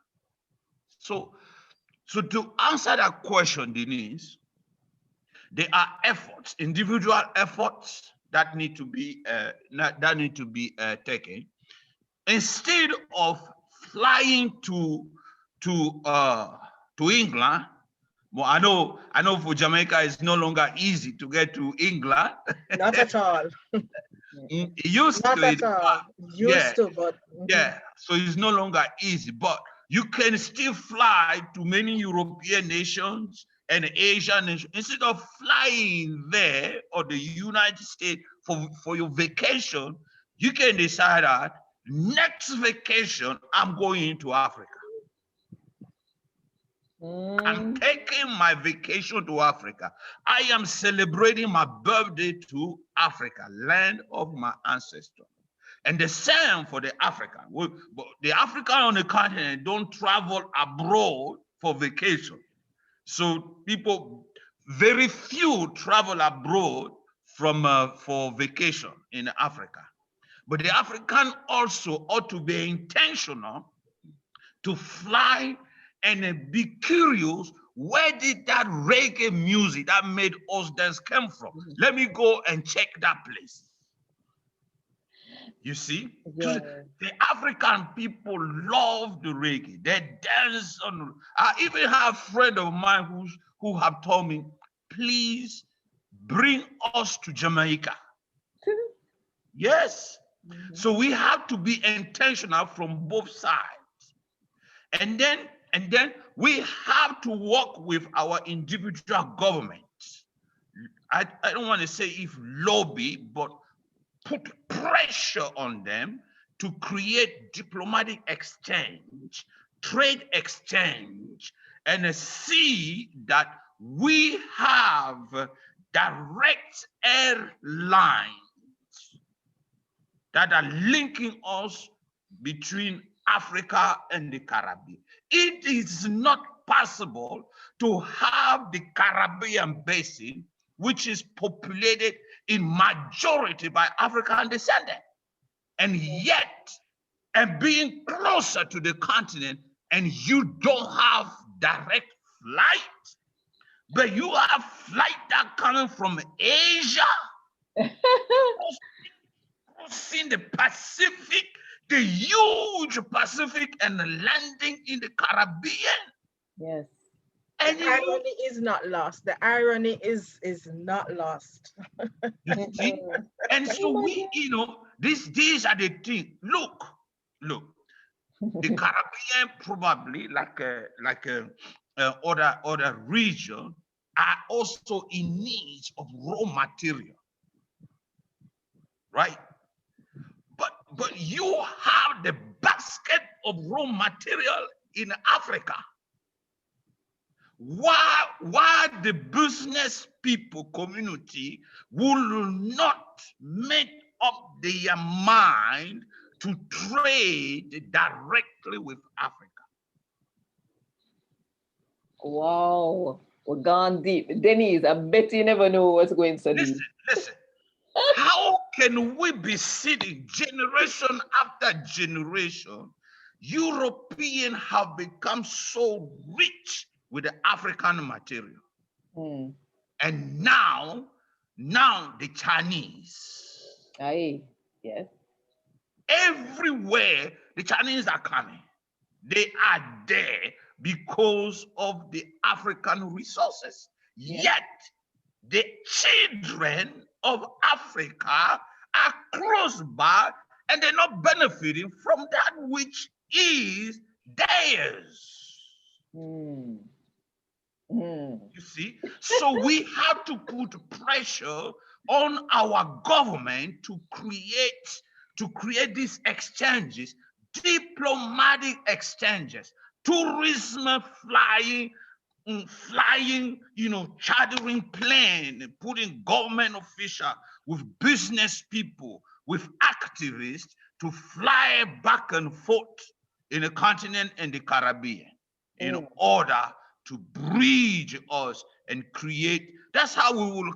So to answer that question, Denise, there are efforts, individual efforts that need to be taken. Instead of flying to England, well, I know for Jamaica it's no longer easy to get to England. Not at all. It used Not to at it, all. Used to, but yeah, so it's no longer easy, but you can still fly to many European nations and Asian nations. Instead of flying there or the United States for your vacation, you can decide that next vacation, I'm going to Africa. I'm taking my vacation to Africa. I am celebrating my birthday to Africa, land of my ancestors. And the same for the African. The African on the continent don't travel abroad for vacation. So people, very few travel abroad for vacation in Africa. But the African also ought to be intentional to fly and be curious, where did that reggae music that made us dance come from? Let me go and check that place. You see, Yeah. the African people love the reggae. They dance on. I even have a friend of mine who have told me, please bring us to Jamaica. Yes. So we have to be intentional from both sides. And then we have to work with our individual governments. I don't want to say if lobby, but put pressure on them to create diplomatic exchange, trade exchange, and see that we have direct airlines that are linking us between Africa and the Caribbean. It is not possible to have the Caribbean basin, which is populated in majority by African descendants, and yet, and being closer to the continent, and you don't have direct flight, but you have flight that coming from Asia, crossing the Pacific, the huge Pacific, and landing in the Caribbean. Yes. And the irony is not lost. The irony is not lost. You see? And so we, these are the things. Look, the Caribbean probably like other region are also in need of raw material, right? But you have the basket of raw material in Africa. Why the business people community will not make up their mind to trade directly with Africa. Wow. We're gone deep. Denise, I bet you never know what's going so deep. Listen. How can we be sitting generation after generation? Europeans have become so rich with the African material. Hmm. And now the Chinese. Aye. Yes. Everywhere the Chinese are coming. They are there because of the African resources. Yes. Yet the children of Africa are close by and they're not benefiting from that which is theirs. Hmm. Hmm. You see? So we have to put pressure on our government to create these exchanges, diplomatic exchanges, tourism flying, chartering plane, putting government official with business people, with activists to fly back and forth in the continent and the Caribbean in Hmm. order to bridge us and create. That's how we will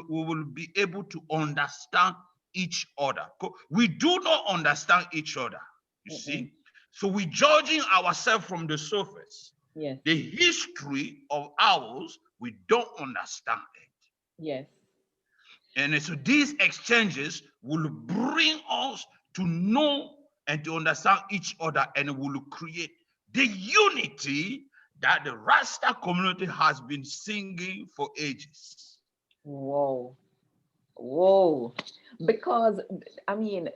we will be able to understand each other. We do not understand each other, you Mm-mm. see. So we're judging ourselves from the surface. Yes. The history of ours, we don't understand it. Yes. And so these exchanges will bring us to know and to understand each other and will create the unity that the Rasta community has been singing for ages. Whoa. Whoa. Because I mean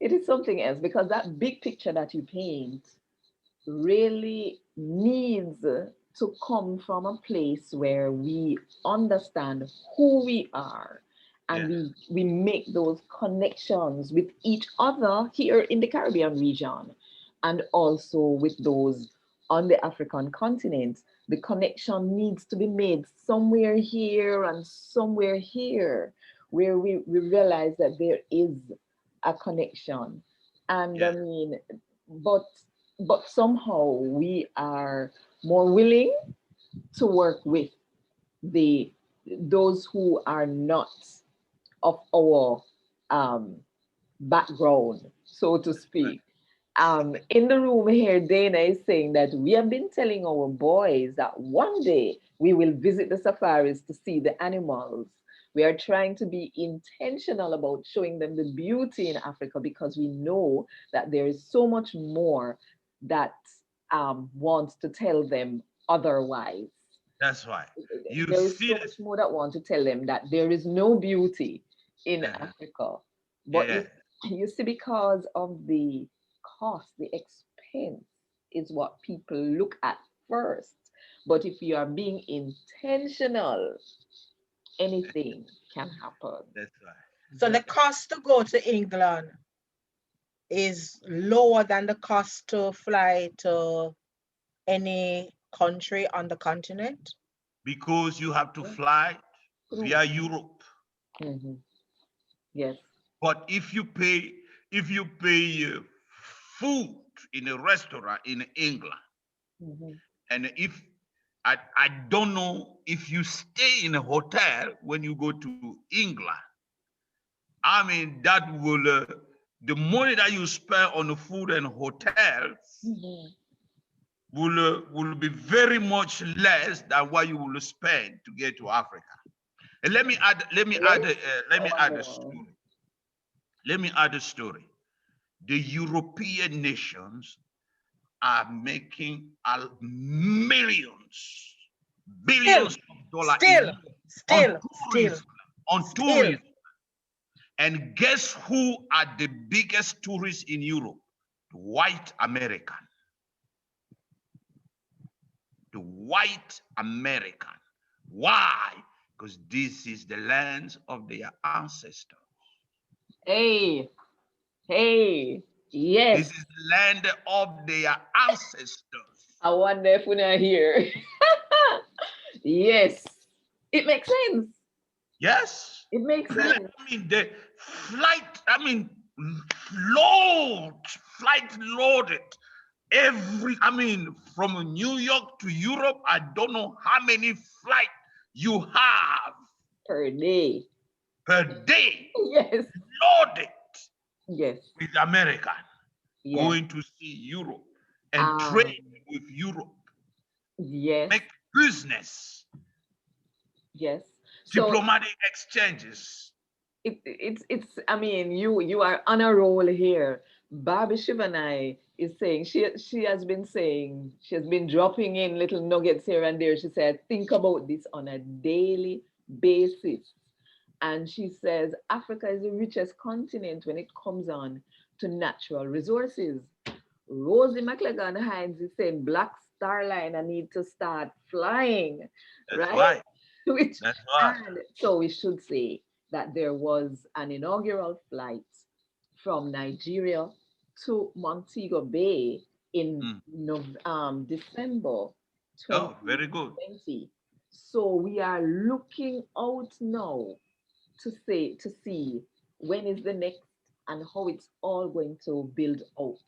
it is something else because that big picture that you paint really needs to come from a place where we understand who we are and Yeah, we make those connections with each other here in the Caribbean region and also with those on the African continent. The connection needs to be made somewhere here and somewhere here where we realize that there is a connection. And I yeah, mean, but somehow we are more willing to work with the those who are not of our um, background, so to right. speak. In the room here, Dana is saying that we have been telling our boys that one day we will visit the safaris to see the animals. We are trying to be intentional about showing them the beauty in Africa because we know that there is so much more that wants to tell them otherwise. That's right. You There is see so this. much more that want to tell them that there is no beauty in Uh-huh. Africa. But Yeah, you see, because of the cost, the expense is what people look at first. But if you are being intentional, anything can happen. that's right. So the cost to go to England is lower than the cost to fly to any country on the continent. Because you have to Yeah, fly true. via Europe. Hmm. Yes. But if you pay food in a restaurant in England, Hmm. and if I don't know if you stay in a hotel when you go to England, I mean that will the money that you spend on the food and hotels Hmm. will be very much less than what you will spend to get to Africa. And Yes. let me Oh, add a no. story. Let me add a story. The European nations are making millions, Still, billions of dollars a still, year on still, still, tourism, on still. tourism. And guess who are the biggest tourists in Europe? The white American. The white American. Why? Because this is the land of their ancestors. Hey, hey, This yes. is the land of their ancestors. I wonder if we're not here. Yes, it makes sense. Yes. It makes sense. I mean, the flight, flight loaded. From New York to Europe, I don't know how many flights you have Per day. per day Yes. loaded Yes. with American Yes. going to see Europe and Um, trade with Europe, yes. make business, Yes. So diplomatic exchanges. it's I mean you are on a roll here. Barbie Shivanai is saying she has been saying she has been dropping in little nuggets here and there. She said think about this on a daily basis. And she says Africa is the richest continent when it comes on to natural resources. Rosie McLagan Hines is saying Black Star Line need to start flying, That's right? right. Which That's right. and so we should say that there was an inaugural flight from Nigeria to Montego Bay in Mm. December Oh, very good. 2020. So we are looking out now to see when is the next and how it's all going to build out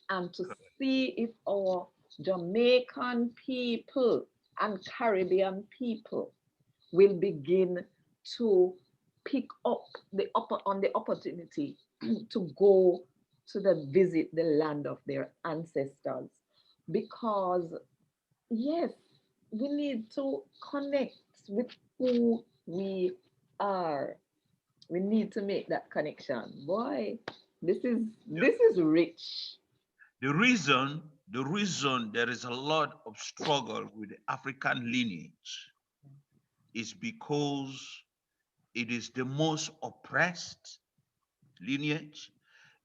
and to see if our Jamaican people and Caribbean people will begin to pick up the opportunity to go to visit the land of their ancestors because yes, we need to connect with who we are. We need to make that connection. Boy, this is rich. The reason there is a lot of struggle with the African lineage is because it is the most oppressed lineage.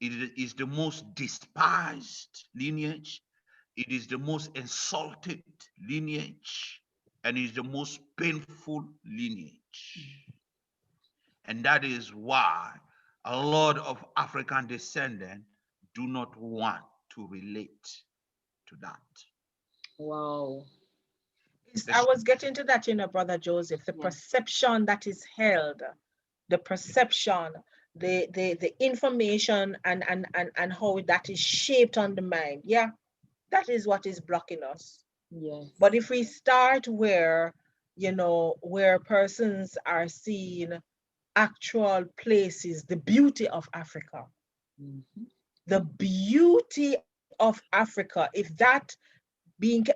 It is the most despised lineage. It is the most insulted lineage. And it is the most painful lineage. And that is why a lot of African descendants do not want to relate to that. Wow. I It's, was getting to that, Brother Joseph, the Yeah. perception that is held, the perception, the information and how that is shaped on the mind. Yeah, that is what is blocking us. Yes. But if we start where persons are seeing actual places, the beauty of Africa, Mhm. the beauty of Africa, if that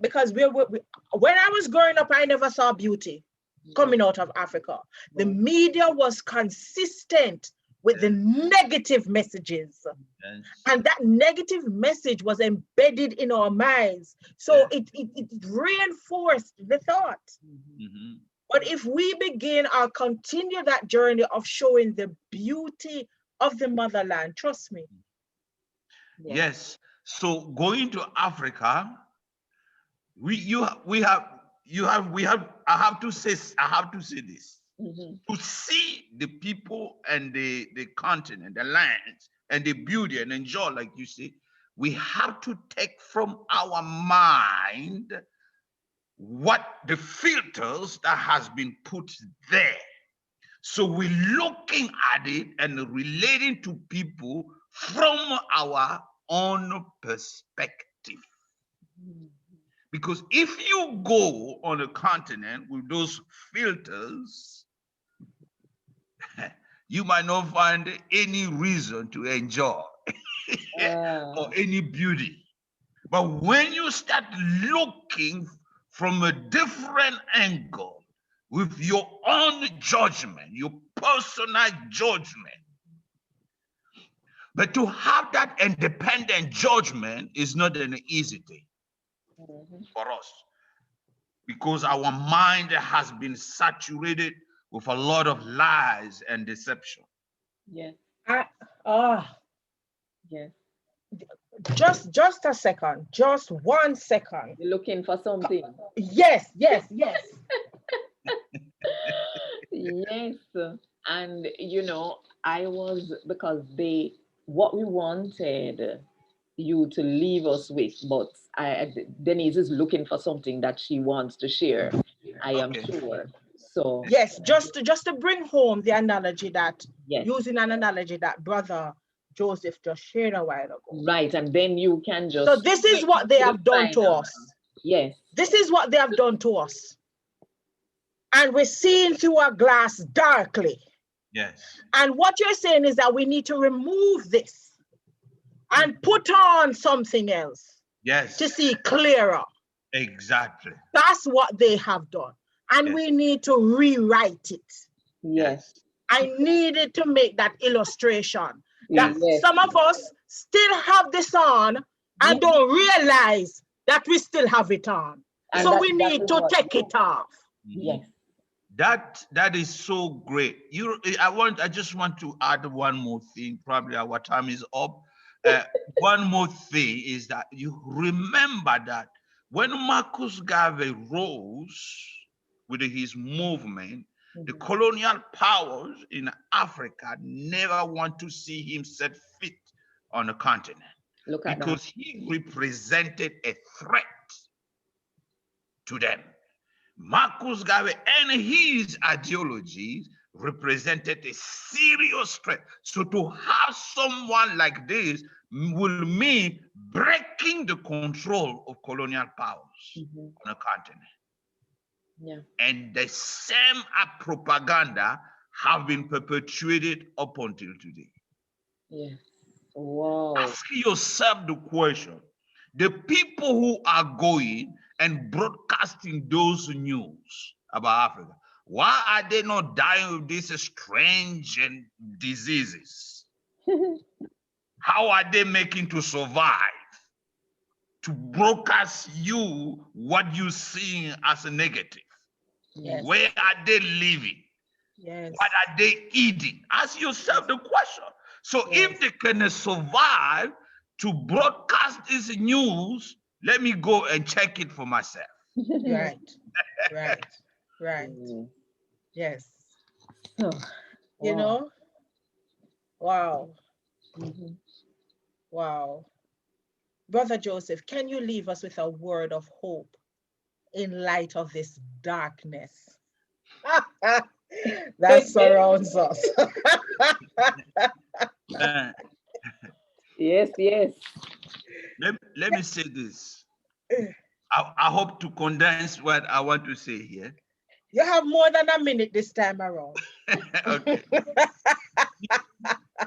because when I was growing up, I never saw beauty Yes. coming out of Africa. The Yes. media was consistent with the negative messages. yes, And that negative message was embedded in our minds. So yes. it reinforced the thought. Mhm. Mhm. But if we begin or continue that journey of showing the beauty of the motherland, trust me. Yes. Yes. So going to Africa, we you ha- we have you have we have I have to say this. Mhm. To see the people and the continent, the lands, and the beauty and enjoy, like you say, we have to take from our mind what the filters that has been put there. So we're looking at it and relating to people from our own perspective. Mhm. Because if you go on a continent with those filters, you might not find any reason to enjoy or Ah, any beauty. But when you start looking from a different angle with your own judgment, your personal judgment, but to have that independent judgment is not an easy thing mhm. for us because our mind has been saturated with a lot of lies and deception. Yes. I, ah, Yes. just a second, just 1 second. You're looking for something. Yes, yes, yes. Yes. And I was because what we wanted you to leave us with, but Denise is looking for something that she wants to share. I am Okay. sure. So Yes, just to bring home the analogy that, yes, using an analogy that Brother Joseph just shared a while ago. right. And then you can So just this is straight what they into the have done to final. us. Yes. This is what they have done to us. And we're seeing through a glass darkly. Yes. And what you're saying is that we need to remove this and put on something else Yes. to see clearer. Exactly. That's what they have done. And Yes. we need to rewrite it. Yes. I needed to make that illustration that Yes. some of us still have this on and Yes. don't realize that we still have it on. And So that- we that need is to what- take it off. Yes. That is so great. I just want to add one more thing. Probably our time is up. One more thing is that you remember that when Marcus Garvey rose with his movement, the colonial powers in Africa never want to see him set foot on the continent. Look at because he represented a threat to them. Marcus Garvey and his ideologies represented a serious threat. So to have someone like this will mean breaking the control of colonial powers on a continent. Yeah. And the same propaganda have been perpetuated up until today. Yes. Wow. Ask yourself the question, the people who are going and broadcasting those news about Africa, why are they not dying of these strange and diseases? How are they making to survive? To broadcast you what you see as a negative. Yes. Where are they living? Yes. What are they eating? Ask yourself the question. So if they can survive to broadcast this news, let me go and check it for myself. Right. Right. Right. Yes. So, You wow. know? Wow. Mhm. Wow. Brother Joseph, can you leave us with a word of hope in light of this darkness that surrounds us? Uh, Yes, yes. let me say this. I hope to condense what I want to say here. You have more than a minute this time around. Okay.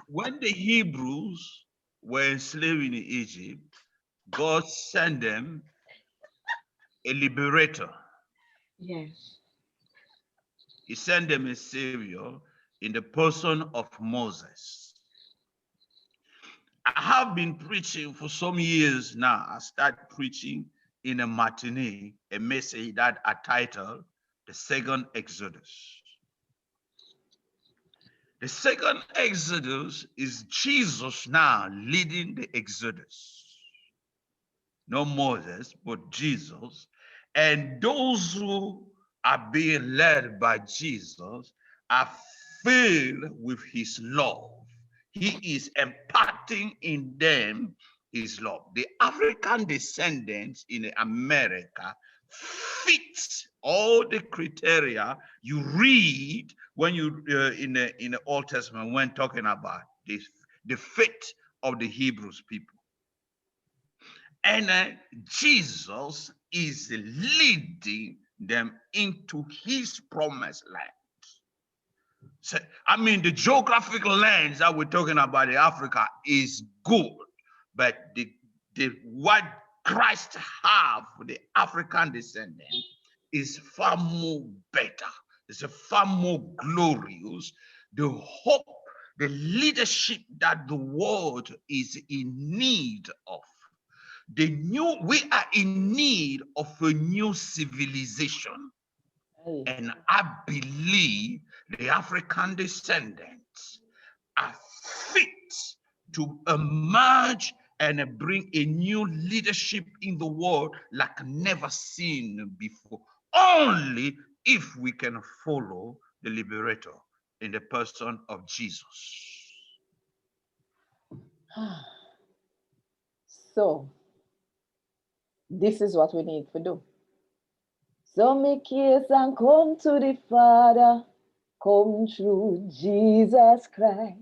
When the Hebrews were enslaved in Egypt, God sent them a liberator. Yes. He sent them a savior in the person of Moses. I have been preaching for some years now. I started preaching in a matinee, a message that I titled The Second Exodus. The second Exodus is Jesus now leading the Exodus. Not Moses, but Jesus. And those who are being led by Jesus are filled with his love. He is imparting in them his love. The African descendants in America fit all the criteria you read when you in the Old Testament when talking about this, the fate of the Hebrews people. And Jesus is leading them into his promised land. So, I mean, the geographic lands that we're talking about in Africa is good, but the what Christ have for the African descendant is far more better. It's a far more glorious. The hope, the leadership that the world is in need of. We are in need of a new civilization. And I believe the African descendants are fit to emerge and bring a new leadership in the world like never seen before. Only if we can follow the liberator in the person of Jesus. So, this is what we need to do. So make case and come to the Father. Come through Jesus Christ.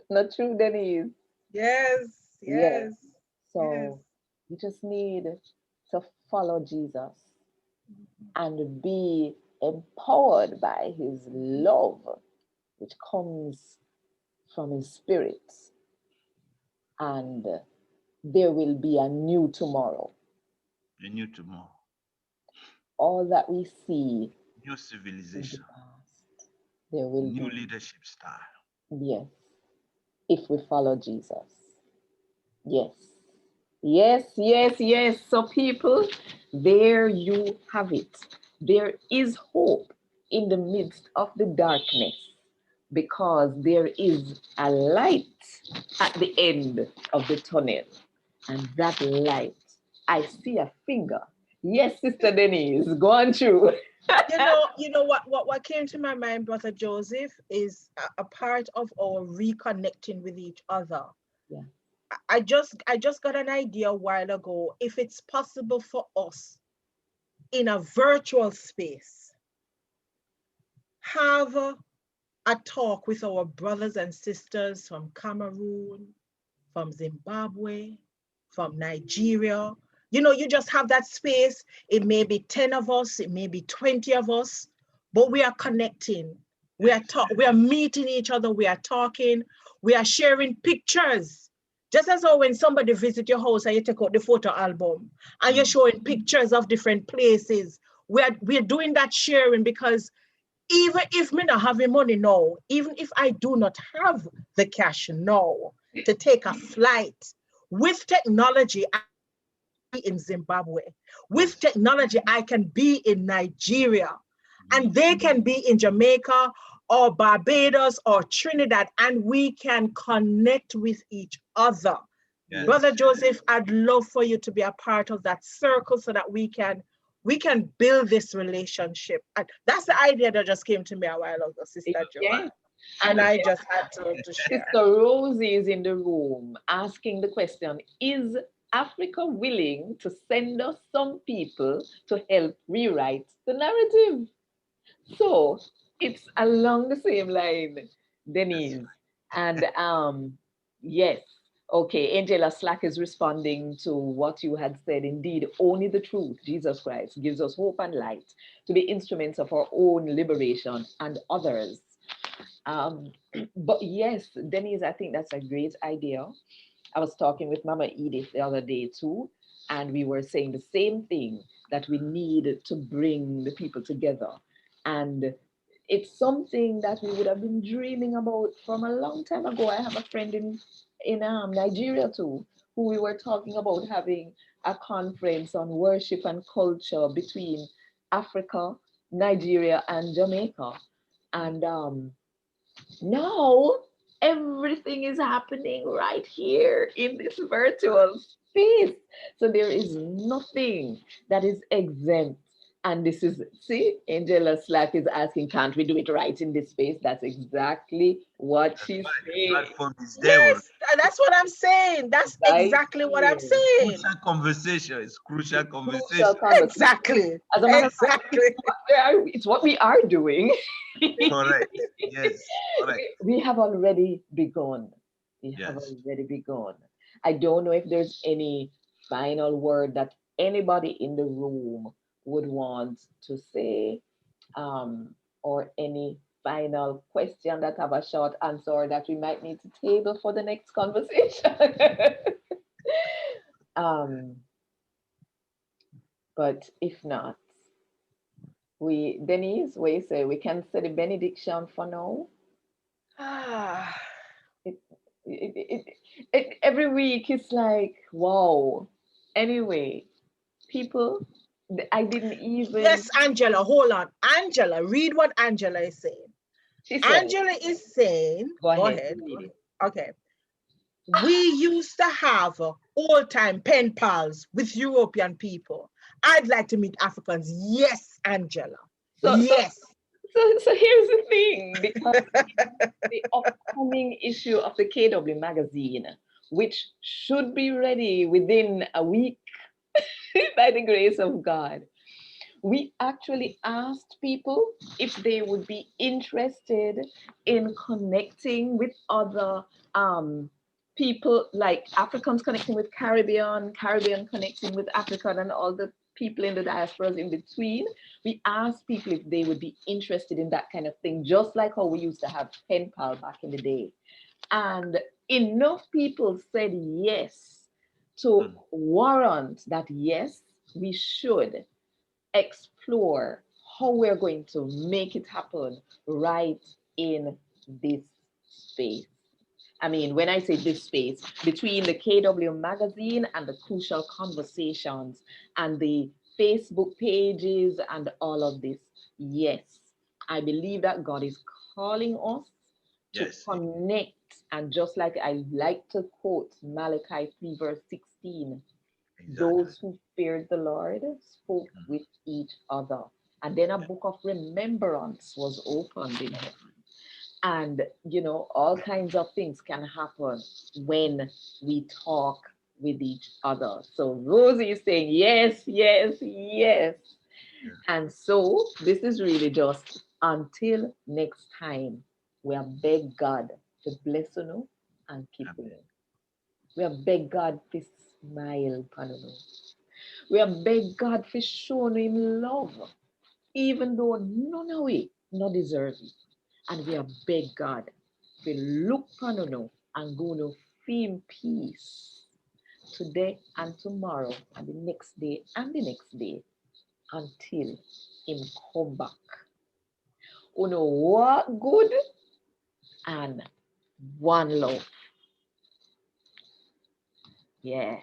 Not true, Denise? Yes, Yes. yes, yes. So you just need to follow Jesus and be empowered by his love, which comes from his spirit. And there will be a new tomorrow. A new tomorrow, All that we see new in the civilization, past, there will new be, leadership style. yes, if we follow Jesus. Yes. Yes, yes, yes. So, people, there you have it. There is hope in the midst of the darkness because there is a light at the end of the tunnel. And that light, I see a finger. Yes, Sister Denise, go on through. What came to my mind, Brother Joseph, is a part of our reconnecting with each other. Yeah. I just got an idea a while ago. If it's possible for us in a virtual space, have a talk with our brothers and sisters from Cameroon, from Zimbabwe, from Nigeria. You just have that space. It may be 10 of us, it may be 20 of us, but we are connecting. We are meeting each other, we are talking, we are sharing pictures. Just as how when somebody visit your house and you take out the photo album and you're showing pictures of different places. We're doing that sharing because even if me not having money now, even if I do not have the cash now to take a flight, with technology, I can be in Zimbabwe. With Yes. technology, I can be in Nigeria, and they can be in Jamaica or Barbados or Trinidad, and we can connect with each other. Yes. Brother Joseph, I'd love for you to be a part of that circle so that we can build this relationship. And that's the idea that just came to me a while ago, Sister Joanne. Yes. And And I just had to share. Sister Rosie is in the room asking the question: is Africa willing to send us some people to help rewrite the narrative? So it's along the same line, That's Denise. And yes, okay, Angela Slack is responding to what you had said. Indeed, only the truth, Jesus Christ, gives us hope and light to be instruments of our own liberation and others. Um, but yes, Denise, I think that's a great idea. I was talking with Mama Edith the other day too, and we were saying the same thing, that we need to bring the people together. And it's something that we would have been dreaming about from a long time ago. I have a friend in Nigeria too, who we were talking about having a conference on worship and culture between Africa, Nigeria, and Jamaica. And now everything is happening right here in this virtual space. So there is nothing that is exempt. And this is, see, Angela Slack is asking, can't we do it right in this space? That's exactly what she's why the saying. platform is there already. Yes, that's what I'm saying. That's Right exactly what I'm here. saying. Crucial conversation. It's crucial Crucial conversation. conversation. Exactly. As a matter of fact, Exactly. it's what we are doing. Correct. Yes. Correct. We have already begun. We have Yes. already begun. I don't know if there's any final word that anybody in the room would want to say, or any final question that have a short answer or that we might need to table for the next conversation. um, but if not, Denise, we say we can say the benediction for now. Ah, it, every week it's like, wow. Anyway, people, I didn't even, yes, Angela, hold on. Angela, read what Angela is saying. she said, Angela is saying, go go ahead, ahead. read it. Okay. We used to have old time pen pals with European people. I'd like to meet Africans. Yes, Angela. So, so, Yes. so here's the thing, because the upcoming issue of the KW magazine, which should be ready within a week by the grace of God, We actually asked people if they would be interested in connecting with other people, like Africans connecting with Caribbean, Caribbean connecting with African, and all the people in the diasporas in between. We asked people if they would be interested in that kind of thing, just like how we used to have pen pal back in the day. And enough people said yes to Mm. warrant that yes, we should explore how we're going to make it happen right in this space. I mean, when I say this space, between the KW magazine and the Crucial Conversations and the Facebook pages and all of this, yes, I believe that God is calling us to Yes. connect. And just like I like to quote Malachi 3, verse 16, Exactly. those who feared the Lord spoke Mm. with each other. And then a book of remembrance was opened in heaven. And, all kinds of things can happen when we talk with each other. So Rosie is saying, yes, yes, yes. Yeah. And so this is really just until next time. We have begged God to bless you and keep you. Amen. We have begged God to smile upon you. We have begged God for showing him love, even though none of it not deserve it. And we have begged God to look upon you and go to feel peace today and tomorrow and the next day and the next day until him come back. You know what good and one love. Yeah.